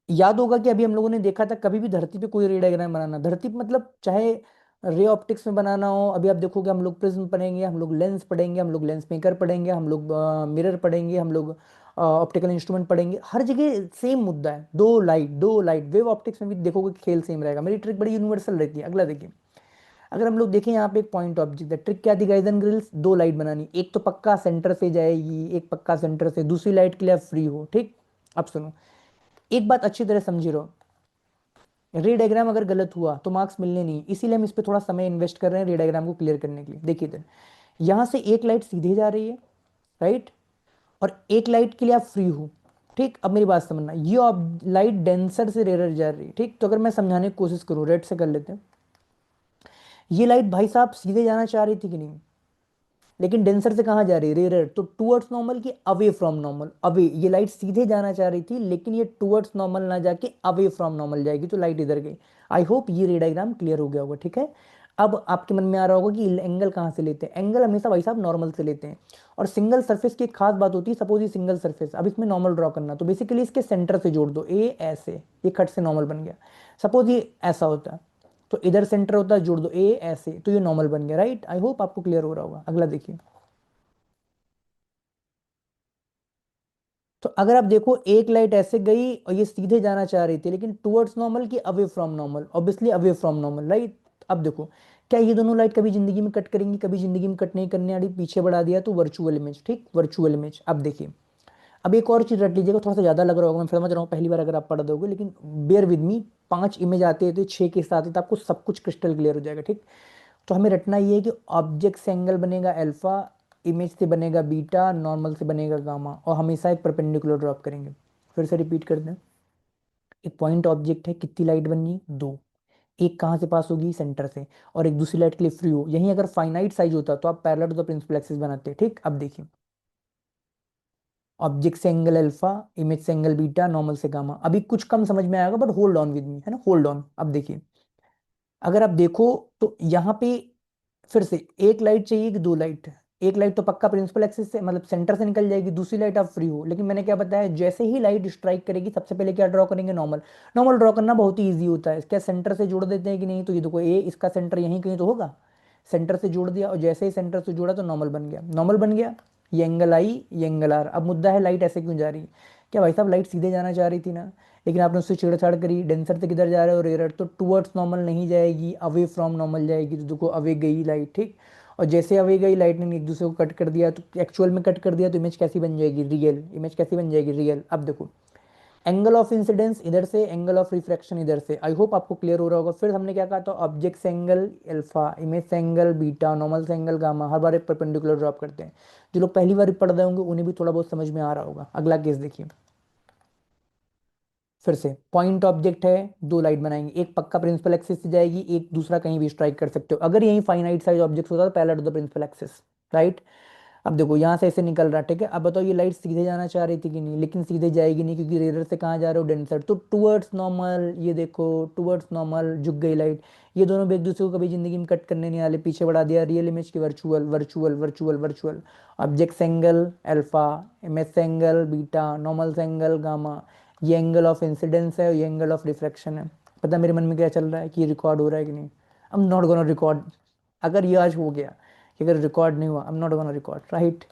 याद होगा कि अभी हम लोगों ने देखा था, कभी भी धरती पे कोई रे डायग्राम बनाना, धरती पे मतलब चाहे रे ऑप्टिक्स में बनाना हो, अभी आप देखोगे हम लोग प्रिज्म पढ़ेंगे, हम लोग लेंस पढ़ेंगे, हम लोग लेंस मेकर पढ़ेंगे, हम लोग मिरर पढ़ेंगे, हम लोग ऑप्टिकल इंस्ट्रूमेंट पढ़ेंगे, हर जगह सेम मुद्दा है, दो लाइट, दो लाइट। वेव ऑप्टिक्स में भी देखोगे खेल सेम रहेगा, मेरी ट्रिक बड़ी यूनिवर्सल रहती है। अगला देखिए, अगर हम लोग देखें यहाँ पे एक पॉइंट ऑब्जेक्ट है, ट्रिक क्या थी गाइस एंड ग्रिल्स, दो लाइट बनानी, एक तो पक्का सेंटर से जाएगी, एक पक्का सेंटर से, दूसरी लाइट के लिए आप फ्री हो, ठीक। अब सुनो, एक बात अच्छी तरह समझी रहो, रे डायग्राम अगर गलत हुआ तो मार्क्स मिलने नहीं, इसीलिए हम इस पे थोड़ा समय इन्वेस्ट कर रहे हैं रे डायग्राम को क्लियर करने के लिए। देखिए इधर, यहाँ से एक लाइट सीधे जा रही है, राइट, और एक लाइट के लिए आप फ्री हो, ठीक। अब मेरी बात समझना, ये लाइट डेंसर से रेयर जा रही है, ठीक। तो अगर मैं समझाने की कोशिश करूँ, रेड से कर लेते हैं, ये लाइट भाई साहब सीधे जाना चाह रही थी कि नहीं, लेकिन डेंसर से कहाँ जा रही है, रेयर, तो टूवर्ड्स नॉर्मल की अवे फ्रॉम नॉर्मल, अवे। ये लाइट सीधे जाना चाह रही थी लेकिन ये टूवर्ड्स नॉर्मल ना जाके अवे फ्रॉम नॉर्मल जाएगी, तो लाइट इधर गई। आई होप ये रे डायग्राम क्लियर हो गया होगा, ठीक है। अब आपके मन में आ रहा होगा कि एंगल कहाँ से लेते हैं, एंगल हमेशा भाई साहब नॉर्मल से लेते हैं। और सिंगल सरफेस की एक खास बात होती है, सपोज ये सिंगल सरफेस, अब इसमें नॉर्मल ड्रॉ करना, तो बेसिकली इसके सेंटर से जोड़ दो, ए ऐसे, ये खट से नॉर्मल बन गया। सपोज ये ऐसा होता है तो इधर सेंटर होता है, जोड़ दो ए ऐसे, तो ये नॉर्मल बन गया, राइट। आई होप आपको क्लियर हो रहा होगा। अगला देखिए, तो अगर आप देखो एक लाइट ऐसे गई और ये सीधे जाना चाह रही थी, लेकिन टुवर्ड्स नॉर्मल की away from normal, obviously away from normal, right. अब देखो, क्या ये दोनों लाइट कभी जिंदगी में कट करेंगी? कभी जिंदगी में कट नहीं करने वाली, पीछे बढ़ा दिया तो वर्चुअल इमेज, ठीक, वर्चुअल इमेज। अब देखिए, अब एक और चीज रट लीजिएगा, थोड़ा सा ज्यादा लग रहा होगा, मैं समझ रहा हूँ पहली बार अगर आप पढ़ दोगे, लेकिन बेयर विद मी, 5 इमेज आते थे, 6 के साथ, तो आपको सब कुछ क्रिस्टल क्लियर हो जाएगा, ठीक। तो हमें रटना ये है कि ऑब्जेक्ट से एंगल बनेगा अल्फा, इमेज से बनेगा बीटा, नॉर्मल से बनेगा गामा, और हमेशा एक परपेंडिकुलर ड्रॉप करेंगे। फिर से रिपीट कर दें, एक पॉइंट ऑब्जेक्ट है, कितनी लाइट बननी है? दो। एक कहाँ से पास होगी? सेंटर से। और एक दूसरी लाइट के लिए फ्री हो। यहीं अगर फाइनाइट साइज होता तो आप parallel to the principal axis बनाते, ठीक। अब देखिए, ऑब्जेक्ट से एंगल अल्फा, इमेज से एंगल बीटा, नॉर्मल से गामा। अभी कुछ कम समझ में आएगा, but hold on with me, है ना, होल्ड ऑन। अब देखिए, अगर आप देखो तो यहाँ पे फिर से एक लाइट चाहिए कि दो लाइट? एक लाइट तो पक्का प्रिंसिपल एक्सिस से, मतलब सेंटर से निकल जाएगी, दूसरी लाइट आप फ्री हो। लेकिन मैंने क्या बताया, जैसे ही लाइट स्ट्राइक करेगी सबसे पहले क्या ड्रॉ करेंगे? नॉर्मल। नॉर्मल ड्रॉ करना बहुत ही ईजी होता है, क्या सेंटर से जोड़ देते हैं कि नहीं? तो ये देखो, ए इसका सेंटर यहीं कहीं तो होगा, सेंटर से जोड़ दिया, और जैसे ही सेंटर से जोड़ा तो नॉर्मल बन गया, नॉर्मल बन गया। ये एंगल आई, ये एंगल आर। अब मुद्दा है लाइट ऐसे क्यों जा रही है? क्या भाई साहब, लाइट सीधे जाना चाह रही थी ना, लेकिन आपने उससे छेड़छाड़ करी, डेंसर से किधर जा रहे हो? रेयर, तो टुवर्ड्स नॉर्मल नहीं जाएगी, अवे फ्रॉम नॉर्मल जाएगी। तो देखो, अवे गई लाइट, ठीक। और जैसे अवे गई लाइट ने एक दूसरे को कट कर दिया, तो एक्चुअल में कट कर दिया, तो इमेज कैसी बन जाएगी? रियल। इमेज कैसी बन जाएगी? रियल। अब देखो, एंगल ऑफ इंसिडेंस इधर से, एंगल ऑफ रिफ्रैक्शन इधर से। आई होप आपको क्लियर हो रहा होगा। फिर हमने क्या कहा था? ऑब्जेक्ट से एंगल अल्फा, इमेज से एंगल बीटा, नॉर्मल से एंगल गामा, हर बार एक परपेंडिकुलर ड्रॉप करते हैं। जो लोग पहली बार पढ़ रहे होंगे उन्हें भी थोड़ा बहुत समझ में आ रहा होगा। अगला केस देखिए, फिर से पॉइंट ऑब्जेक्ट है, दो लाइट बनाएंगे, एक पक्का प्रिंसिपल एक्सिस से जाएगी, एक दूसरा कहीं भी स्ट्राइक कर सकते हो। अगर यही फाइनाइट साइज ऑब्जेक्ट होता तो parallel to the principal axis, right. अब देखो, यहाँ से ऐसे निकल रहा, ठीक है। अब बताओ, ये लाइट सीधे जाना चाह रही थी कि नहीं? लेकिन सीधे जाएगी नहीं, क्योंकि रेडर से कहाँ जा रहे हो? डेंसर, तो टुवर्ड्स नॉर्मल। ये देखो, टुवर्ड्स नॉर्मल झुक गई लाइट। ये दोनों भी एक दूसरे को कभी जिंदगी में कट करने नहीं वाले, पीछे बढ़ा दिया, रियल इमेज की virtual, virtual, virtual, virtual. Object angle alpha, image angle beta, normal angle gamma. ये एंगल ऑफ इंसिडेंस है और ये एंगल ऑफ रिफ्रैक्शन है। पता मेरे मन में क्या चल रहा है कि ये रिकॉर्ड हो रहा है कि नहीं? I am not gonna record. अगर ये आज हो गया कि अगर रिकॉर्ड नहीं हुआ, I am not gonna record, right.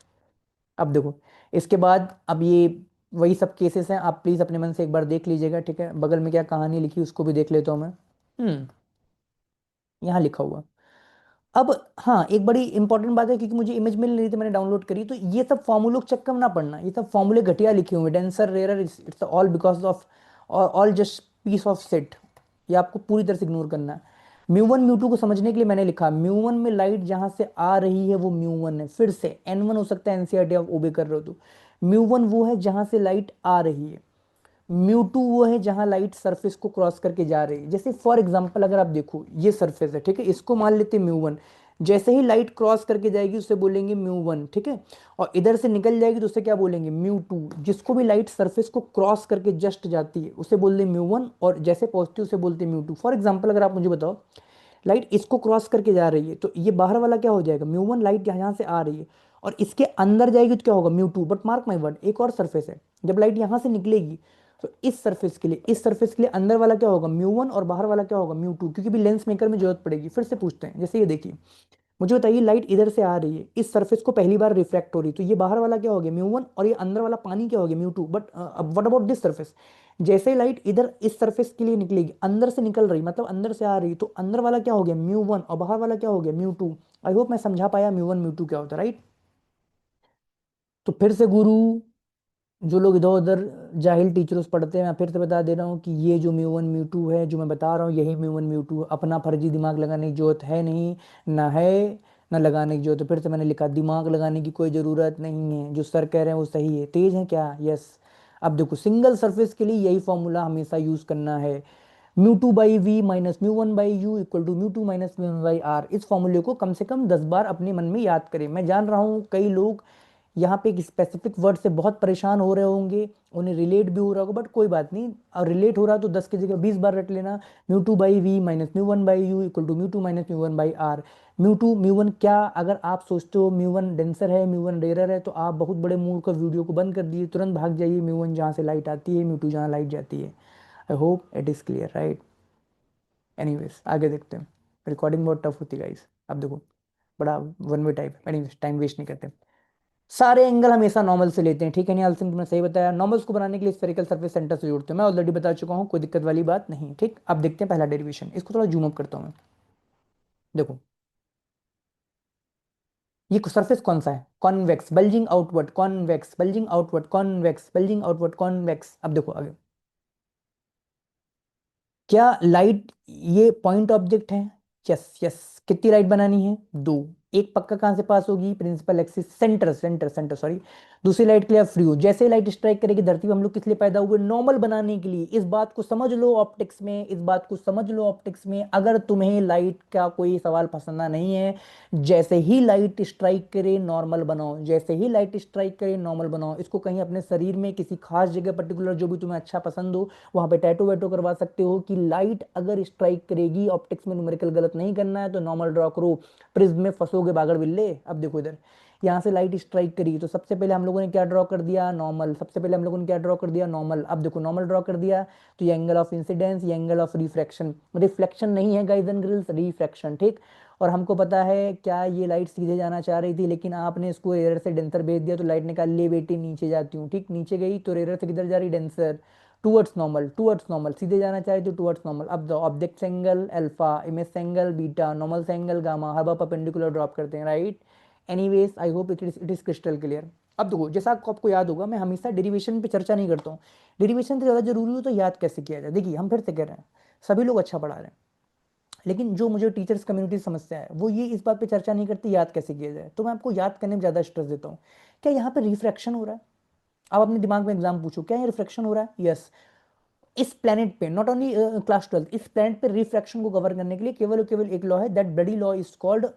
अब देखो, इसके बाद अब ये वही सब केसेस हैं, आप प्लीज अपने मन से एक बार देख लीजिएगा, ठीक है। बगल में क्या कहानी लिखी उसको भी देख लेता हूँ मैं। यहाँ लिखा हुआ। अब हाँ, एक बड़ी इंपॉर्टेंट बात है, क्योंकि मुझे इमेज मिल नहीं रही थी, मैंने डाउनलोड करी, तो ये सब फॉर्मूलों के चक्कर में ना पड़ना, ये सब फॉर्मूले घटिया लिखे हुए, denser rare, it's all because of, all just piece of set. ये आपको पूरी तरह से इग्नोर करना है। म्यू वन म्यू टू को समझने के लिए मैंने लिखा, म्यू वन में लाइट जहां से आ रही है वो म्यू वन है। फिर से एन वन हो सकता है, एनसीईआरटी आप ओबे कर रहे हो तो। म्यू वन वो है जहां से लाइट आ रही है, म्यू टू वो है जहां लाइट सरफेस को क्रॉस करके जा रही है। जैसे फॉर एग्जांपल अगर आप देखो, ये सरफेस है, ठीक है, इसको मान लेते हैं म्यू वन। जैसे ही लाइट क्रॉस करके जाएगी उसे बोलेंगे म्यू वन, ठीक है। और इधर से निकल जाएगी तो उसे क्या बोलेंगे? Mu two. जिसको भी लाइट सरफेस को क्रॉस करके जस्ट जाती है उसे बोलते हैं म्यू वन, और जैसे पहुंचती है उसे बोलते हैं म्यू टू। फॉर एग्जाम्पल अगर आप मुझे बताओ, लाइट इसको क्रॉस करके जा रही है, तो ये बाहर वाला क्या हो जाएगा? Mu one. लाइट यहाँ से आ रही है और इसके अंदर जाएगी तो क्या होगा? Mu two. But mark my word, एक और सरफेस है, जब लाइट यहाँ से निकलेगी तो इस सरफेस के लिए, इस सरफेस के लिए अंदर वाला क्या होगा? म्यू वन, और बाहर वाला क्या होगा? Mu two. क्योंकि भी लेंस मेकर में जरूरत पड़ेगी। फिर से पूछते हैं, जैसे ये देखिए, मुझे बताइए, लाइट इधर से आ रही है, इस सरफेस को पहली बार रिफ्रैक्ट हो रही है, तो ये बाहर वाला क्या हो गया? म्यू वन, और ये अंदर वाला पानी क्या हो गया? Mu two. बट अब व्हाट अबाउट दिस सरफेस? जैसे ही लाइट इधर इस सरफेस के लिए निकलेगी, अंदर से निकल रही, मतलब अंदर से आ रही, तो अंदर वाला क्या हो गया? म्यू वन, और बाहर वाला क्या हो गया? Mu two. आई होप मैं समझा पाया म्यू वन म्यू टू क्या होता है, राइट। तो फिर से गुरु, जो लोग इधर उधर जाहिल टीचर्स पढ़ते हैं, मैं फिर से बता दे रहा हूँ कि ये जो म्यू वन म्यू टू है, जो मैं बता रहा हूँ, यही म्यू वन म्यू टू। अपना फर्जी दिमाग लगाने की जरूरत है नहीं, ना है, ना लगाने की जरूरत है। फिर से मैंने लिखा, दिमाग लगाने की कोई ज़रूरत नहीं है, जो सर कह रहे हैं वो सही है। तेज है क्या? यस। अब देखो, सिंगल सरफेस के लिए यही फॉर्मूला हमेशा यूज करना है, mu two by V minus mu one by U equal to mu two minus mu one by R. इस फॉर्मूले को कम से कम 10 बार अपने मन में याद करें। मैं जान रहा हूँ कई लोग यहाँ पे एक स्पेसिफिक वर्ड से बहुत परेशान हो रहे होंगे, उन्हें रिलेट भी हो रहा होगा, बट कोई बात नहीं। और रिलेट हो रहा तो 10 की जगह 20 बार रट लेना, mu two by V minus mu one by U equal to mu two minus mu one by R. Mu two mu one, क्या अगर आप सोचते हो म्यू वन डेंसर है म्यू वन रेयर है, तो आप बहुत बड़े मूड का वीडियो को बंद कर दिए, तुरंत भाग जाइए म्यू वन जहाँ से लाइट आती है, म्यू टू जहाँ लाइट जाती है। आई hope it is clear, right. Anyways, आगे देखते हैं। रिकॉर्डिंग बहुत टफ होती है गाइस। अब देखो, बड़ा one way type. Anyways, time waste नहीं करते। सारे एंगल हमेशा नॉर्मल से लेते हैं, ठीक है। नहीं आलसिंह, तुमने सही बताया। नॉर्मल्स को बनाने के लिए स्फेरिकल सरफेस सेंटर से जोड़ते हैं, मैं ऑलरेडी बता चुका हूँ, कोई दिक्कत वाली बात नहीं, ठीक। अब देखते हैं पहला डेरिवेशन, इसको थोड़ा जूम अप करता हूँ मैं। देखो ये सरफेस कौन सा है, convex bulging outward, convex bulging outward, convex bulging outward, convex. अब देखो आगे, क्या लाइट ये पॉइंट ऑब्जेक्ट है? Yes yes. कितनी लाइट बनानी है? दो। एक पक्का कहां से पास होगी? Principal axis, centre centre centre sorry. दूसरी लाइट के लिए फ्री हो, जैसे ही लाइट स्ट्राइक करेगी धरती पे, हम लोग किस लिए पैदा हुए? नॉर्मल बनाने के लिए। इस बात को समझ लो ऑप्टिक्स में, इस बात को समझ लो ऑप्टिक्स में। अगर तुम्हें लाइट का कोई सवाल पसंद नहीं है, जैसे ही लाइट स्ट्राइक करे नॉर्मल बनाओ, जैसे ही लाइट स्ट्राइक करे नॉर्मल बनाओ। इसको कहीं अपने शरीर में किसी खास जगह पर्टिकुलर जो भी तुम्हें अच्छा पसंद हो वहां पे टैटू वैटू करवा सकते हो कि लाइट अगर स्ट्राइक करेगी, ऑप्टिक्स में न्यूमेरिकल गलत नहीं करना है तो नॉर्मल ड्रॉ करो, प्रिज्म में फंसोगे बागड़ बिल्ले। अब देखो इधर, यहाँ से लाइट स्ट्राइक करी तो सबसे पहले हम लोगों ने क्या ड्रॉ कर दिया? नॉर्मल। सबसे पहले हम लोगों ने क्या ड्रॉ कर दिया? नॉर्मल। अब देखो नॉर्मल ड्रॉ कर दिया तो ये एंगल ऑफ इंसिडेंस, ये एंगल ऑफ रिफ्रैक्शन, रिफ्लेक्शन नहीं है गाइस एंड गर्ल्स, रिफ्रैक्शन, ठीक। और हमको पता है क्या ये लाइट सीधे जाना चाह रही थी, लेकिन आपने इसको एरर से डेंसर भेज दिया तो लाइट ने कहा ले बेटी नीचे जाती हूँ, ठीक। नीचे गई तो एरर से किधर जा रही? Denser, towards normal, towards normal, सीधे जाना चाहे तो टूवर्ड्स नॉर्मल। अब the object angle alpha, image angle beta, normal angle gamma, her bar perpendicular drop करते हैं, right. Anyways I hope it is crystal clear. अब देखो जैसा आपको याद होगा, मैं हमेशा डेरिवेशन पे चर्चा नहीं करता हूँ। डेरिवेशन से ज़्यादा जरूरी हो तो याद कैसे किया जाए। देखिए हम फिर से कह रहे हैं, सभी लोग अच्छा पढ़ा रहे हैं, लेकिन जो मुझे टीचर्स कम्युनिटी समस्या है वो ये इस बात पे चर्चा नहीं करती याद कैसे किया जाए। तो मैं आपको याद करने में ज़्यादा स्ट्रेस देता हूँ। क्या यहाँ पे रिफ्रैक्शन हो रहा है? आप अपने दिमाग में एग्जाम पूछो, क्या ये रिफ्रैक्शन हो रहा है? यस। इस प्लेनेट पे, नॉट ओनली क्लास 12, इस प्लेनेट पे रिफ्रैक्शन को कवर करने के लिए केवल और केवल एक लॉ है, that bloody law is called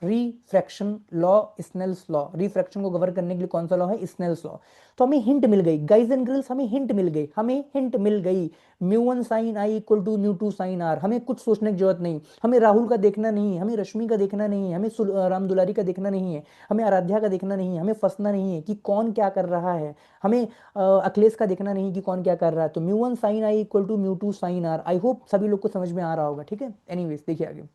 refraction law, Snell's law. Refraction को कवर करने के लिए कौन सा लॉ है? Snell's law. तो हमें हिंट मिल गई गाइज एंड गर्ल्स, हमें हिंट मिल गई, हमें हिंट मिल गई। Mu one sine I equal to mu two sine R. हमें कुछ सोचने की जरूरत नहीं, हमें राहुल का देखना नहीं है, हमें रश्मि का देखना नहीं है, हमें राम दुलारी का देखना नहीं है, हमें आराध्या का देखना नहीं है, हमें फंसना नहीं है कि कौन क्या कर रहा है, हमें अखिलेश का देखना नहीं कि कौन क्या कर रहा है। तो mu one sine I equal to mu two sine R. I hope सभी लोग को समझ में आ रहा होगा, ठीक है। एनीवेज देखिए आगे,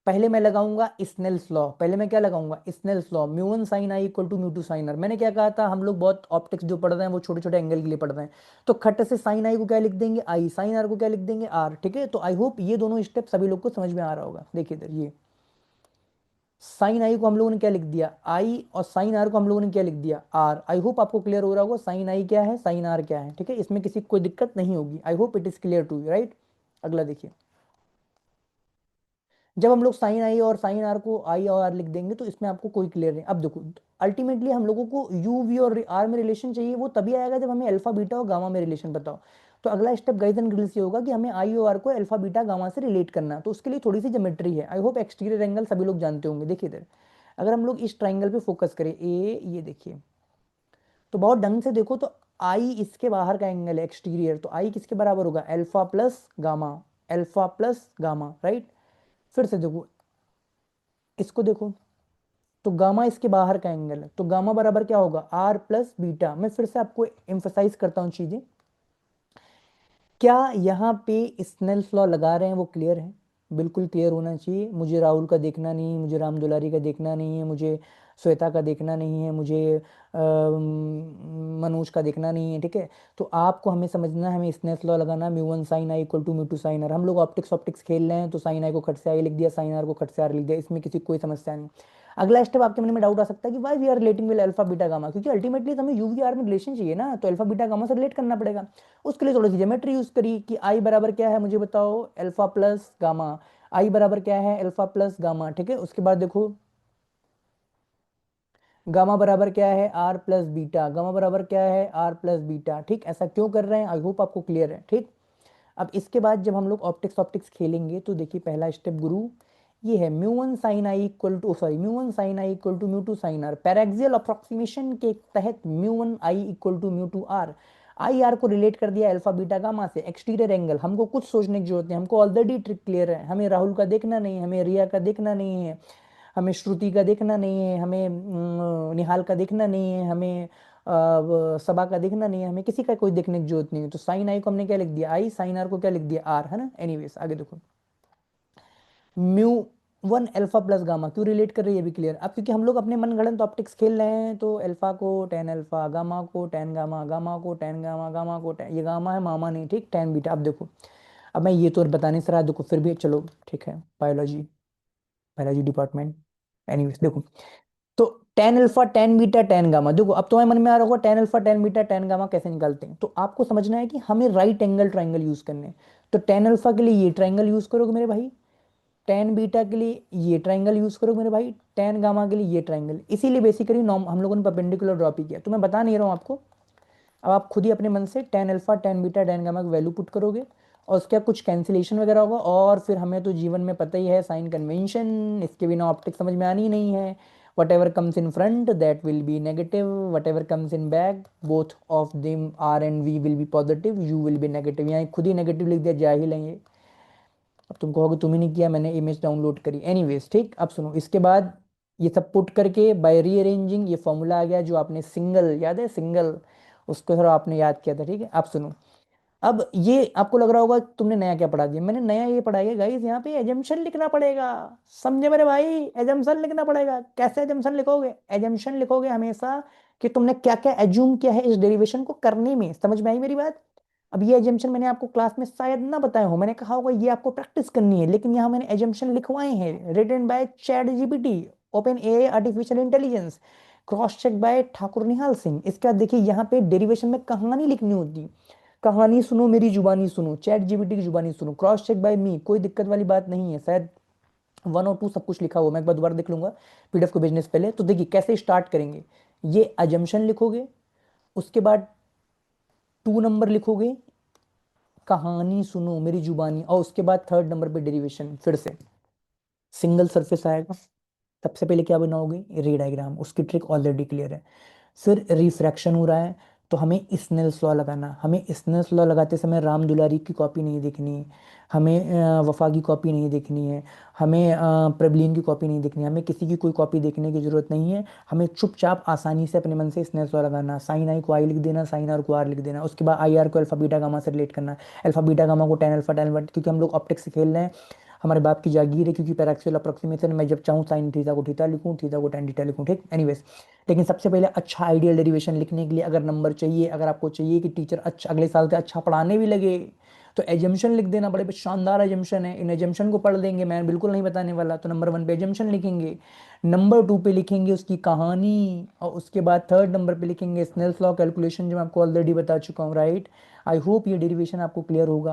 पहले मैं लगाऊंगा स्नेल्स लॉ। पहले मैं क्या लगाऊंगा? Snell's law. Mu one sine I equal to mu two sine R. मैंने क्या कहा था? हम लोग बहुत ऑप्टिक्स जो पढ़ रहे हैं वो छोटे छोटे एंगल के लिए पढ़ रहे हैं, तो खट से साइन आई को क्या लिख देंगे? आई। साइन आर को क्या लिख देंगे? आर, ठीक है। तो आई होप ये दोनों स्टेप सभी लोग को समझ में आ रहा होगा। देखिए इधर, ये साइन आई को हम लोगों ने क्या लिख दिया? आई, और साइन आर को हम लोगों ने क्या लिख दिया? आर। आई होप आपको क्लियर हो रहा होगा साइन आई क्या है, साइन आर क्या है, ठीक है। इसमें किसी को कोई दिक्कत नहीं होगी। I hope it is clear to you, right. अगला देखिए, जब हम लोग साइन आई और साइन आर को आई और आर लिख देंगे तो इसमें आपको कोई क्लियर नहीं। अब देखो अल्टीमेटली हम लोगों को यू वी और आर में रिलेशन चाहिए, वो तभी आएगा जब हमें अल्फा बीटा और गामा में रिलेशन बताओ। तो अगला स्टेप गाइस एंड गर्ल्स ये होगा कि हमें आई और आर को अल्फा बीटा गामा से रिलेट करना है। तो उसके लिए थोड़ी सी ज्योमेट्री है। आई होप एक्सटीरियर एंगल सभी लोग जानते होंगे। देखिए इधर, अगर हम लोग इस ट्राइंगल पे फोकस करें ए, ये देखिए, तो बहुत ढंग से देखो तो आई इसके बाहर का एंगल है, एक्सटीरियर। तो आई किसके बराबर होगा? Alpha plus gamma, alpha plus gamma, right. फिर से देखो, इसको देखो, तो गामा इसके बाहर का एंगल है, तो गामा बराबर क्या होगा? R plus beta. मैं फिर से आपको एम्फसाइज करता हूँ चीजें, क्या यहाँ पे स्नेल्स लॉ लगा रहे हैं वो क्लियर है? बिल्कुल क्लियर होना चाहिए। मुझे राहुल का देखना नहीं है, मुझे राम दुलारी का देखना नहीं है, मुझे श्वेता का देखना नहीं है, मुझे मनोज का देखना नहीं है, ठीक है। तो आपको हमें समझना है, हमें स्नेल्स लॉ लगाना है। Mu one sine I equal to mu two sine R. हम लोग ऑप्टिक्स ऑप्टिक्स खेल रहे हैं तो साइन आई को खट से आई लिख दिया, साइन आर को खट से आर लिख दिया, इसमें किसी को कोई समस्या नहीं। अगला स्टेप आपके मन में डाउट आ सकता है कि why we are relating with alpha beta gamma, क्योंकि अल्टीमेटली हमें यू वी आर में रिलेशन चाहिए ना, तो अल्फा बीटा गामा से रिलेट करना पड़ेगा। उसके लिए थोड़ी सी ज्योमेट्री यूज करी कि आई बराबर क्या है मुझे बताओ? Alpha plus gamma. आई बराबर क्या है? अल्फा प्लस गामा, ठीक है। उसके बाद देखो गामा बराबर क्या है? Are plus beta. गामा बराबर क्या है? आर प्लस बीटा, ठीक। ऐसा क्यों कर रहे हैं? आई होप आपको क्लियर है, ठीक। अब इसके बाद जब हम लोग ऑप्टिक्स ऑप्टिक्स खेलेंगे तो देखिए पहला स्टेप गुरु ये है, mu one sine I equal to, sorry, mu one sine I equal to mu two sine R. Paraxial approximation के तहत mu one I equal to mu two R. I R को रिलेट कर दिया alpha beta gamma से। Exterior angle हमको कुछ सोचने की जरूरत नहीं, हमको ऑलरेडी ट्रिक क्लियर है। हमें राहुल का देखना नहीं है, हमें रिया का देखना नहीं है, हमें श्रुति का देखना नहीं है, हमें निहाल का देखना नहीं है, हमें सबा का देखना नहीं है, हमें किसी का कोई देखने की जरूरत नहीं है। तो साइन आई को हमने क्या लिख दिया? आई। साइन आर को क्या लिख दिया? आर, है ना। एनीवेज आगे देखो, mu one alpha plus gamma क्यों रिलेट कर रही है, ये भी क्लियर। अब क्योंकि हम लोग अपने मनगढ़ंत ऑप्टिक्स खेल रहे हैं, तो अल्फा को टेन अल्फा, गामा को टेन गामा, गामा को टेन गामा, गामा को टेन, ये गामा है मामा नहीं, ठीक, टेन बीटा। अब देखो, अब मैं ये तो बता नहीं रहा, देखो फिर भी चलो ठीक है, बायोलॉजी, बायोलॉजी डिपार्टमेंट, एनीवेज देखो, तो tan alpha tan beta ten gamma, देखो अब तुम्हारे मन में आ रहा होगा tan alpha tan beta ten gamma कैसे निकालते हैं, तो आपको समझना है कि हमें राइट एंगल ट्राइंगल यूज करने हैं। तो टेन अल्फा के लिए ये ट्राइंगल यूज करोगे मेरे भाई, टेन बीटा के लिए ये ट्राइंगल यूज करोगे मेरे भाई, टेन गामा के लिए ये ट्राइंगल, इसीलिए बेसिकली हम लोगों ने परपेंडिकुलर ड्रॉ ही किया, तो मैं बता नहीं रहा हूँ आपको। अब आप खुद ही अपने मन से tan alpha tan beta ten gamma की वैल्यू पुट करोगे, और उसके बाद कुछ कैंसिलेशन वगैरह होगा, और फिर हमें तो जीवन में पता ही है साइन कन्वेंशन, इसके बिना ऑप्टिक्स समझ में आनी ही नहीं है। Whatever comes in front that will be negative, whatever comes in back both of them are and we will be positive, you will be negative, यहाँ खुद ही नेगेटिव लिख दिया, जा ही लेंगे। अब तुम कहोगे तुम ही नहीं किया, मैंने इमेज डाउनलोड करी, एनीवेज ठीक। अब सुनो, इसके बाद ये सब पुट करके बाय रीअरेंजिंग ये फॉर्मूला आ गया, जो आपने सिंगल, याद है सिंगल, उसको थोड़ा आपने याद किया था, ठीक है। अब सुनो, अब ये आपको लग रहा होगा तुमने नया क्या पढ़ा दिया, मैंने नया ये पढ़ाया गाइस, यहाँ पे एजम्पशन लिखना पड़ेगा, समझे मेरे भाई, एजम्पशन लिखना पड़ेगा। कैसे एजम्पशन लिखोगे, एजम्पशन लिखोगे हमेशा कि तुमने क्या क्या एज्यूम किया है इस डेरिवेशन को करने में, समझ में आई मेरी बात। अब ये एजम्पशन मैंने आपको क्लास में शायद ना बताया हो, मैंने कहा होगा ये आपको प्रैक्टिस करनी है, लेकिन यहाँ मैंने एजम्पशन लिखवाए हैं, written by chat GPT, open AI artificial intelligence, cross check by Thakur Nihal Singh. इसके बाद देखिए यहाँ पे डेरिवेशन में कहानी लिखनी होती है, कहानी सुनो मेरी जुबानी सुनो, चैट जीपीटी की जुबानी सुनो, क्रॉस चेक बाय मी, कोई दिक्कत वाली बात नहीं है, शायद वन और टू सब कुछ लिखा हुआ, मैं एक बार दोबारा देख लूंगा पीडीएफ को भेजने से पहले। तो देखिए कैसे स्टार्ट करेंगे, ये अजम्पशन लिखोगे, उसके बाद टू नंबर लिखोगे कहानी सुनो मेरी जुबानी, और उसके बाद थर्ड नंबर पे डेरिवेशन, फिर से सिंगल सरफेस आएगा, सबसे पहले क्या बनाओगे रे डायग्राम, उसकी ट्रिक ऑलरेडी क्लियर है। फिर रिफ्रैक्शन हो रहा है, तो हमें स्नेल्स लॉ लगाना, हमें स्नेल्स लॉ लगाते समय राम दुलारी की कॉपी नहीं देखनी है, हमें वफा की कॉपी नहीं देखनी है, हमें प्रबलीन की कॉपी नहीं देखनी है, हमें किसी की कोई कॉपी देखने की जरूरत नहीं है, हमें चुपचाप आसानी से अपने मन से स्नेल्स लॉ लगाना, साइन आई को आई लिख देना, साइन आर को आर लिख देना, उसके बाद आई आर को अल्फा बीटा गामा से रिलेट करना, अल्फा बीटा गामा को टेन अल्फा टेन अल्फा, क्योंकि हम लोग ऑप्टिक्स से खेल रहे हैं, हमारे बाप की जागीर है, क्योंकि पैराक्सियल अप्रोक्सीमेशन मैं जब चाहूँ साइन थीटा को थीटा लिखूँ, थीटा को टेन थीटा लिखूँ, ठीक, एनीवेज। लेकिन सबसे पहले अच्छा आइडियल डेरिवेशन लिखने के लिए अगर नंबर चाहिए, अगर आपको चाहिए कि टीचर अच्छा अगले साल से अच्छा पढ़ाने भी लगे, तो एजम्पशन लिख देना, बड़े शानदार एजम्पशन है, इन एजम्पन को पढ़ लेंगे, मैं बिल्कुल नहीं बताने वाला। तो नंबर वन पे एजम्पशन लिखेंगे, नंबर टू पे लिखेंगे उसकी कहानी, और उसके बाद थर्ड नंबर पे लिखेंगे स्नेल्स लॉ कैलकुलेशन, जो मैं आपको ऑलरेडी बता चुका हूँ, राइट। आई होप ये डेरिवेशन आपको क्लियर होगा।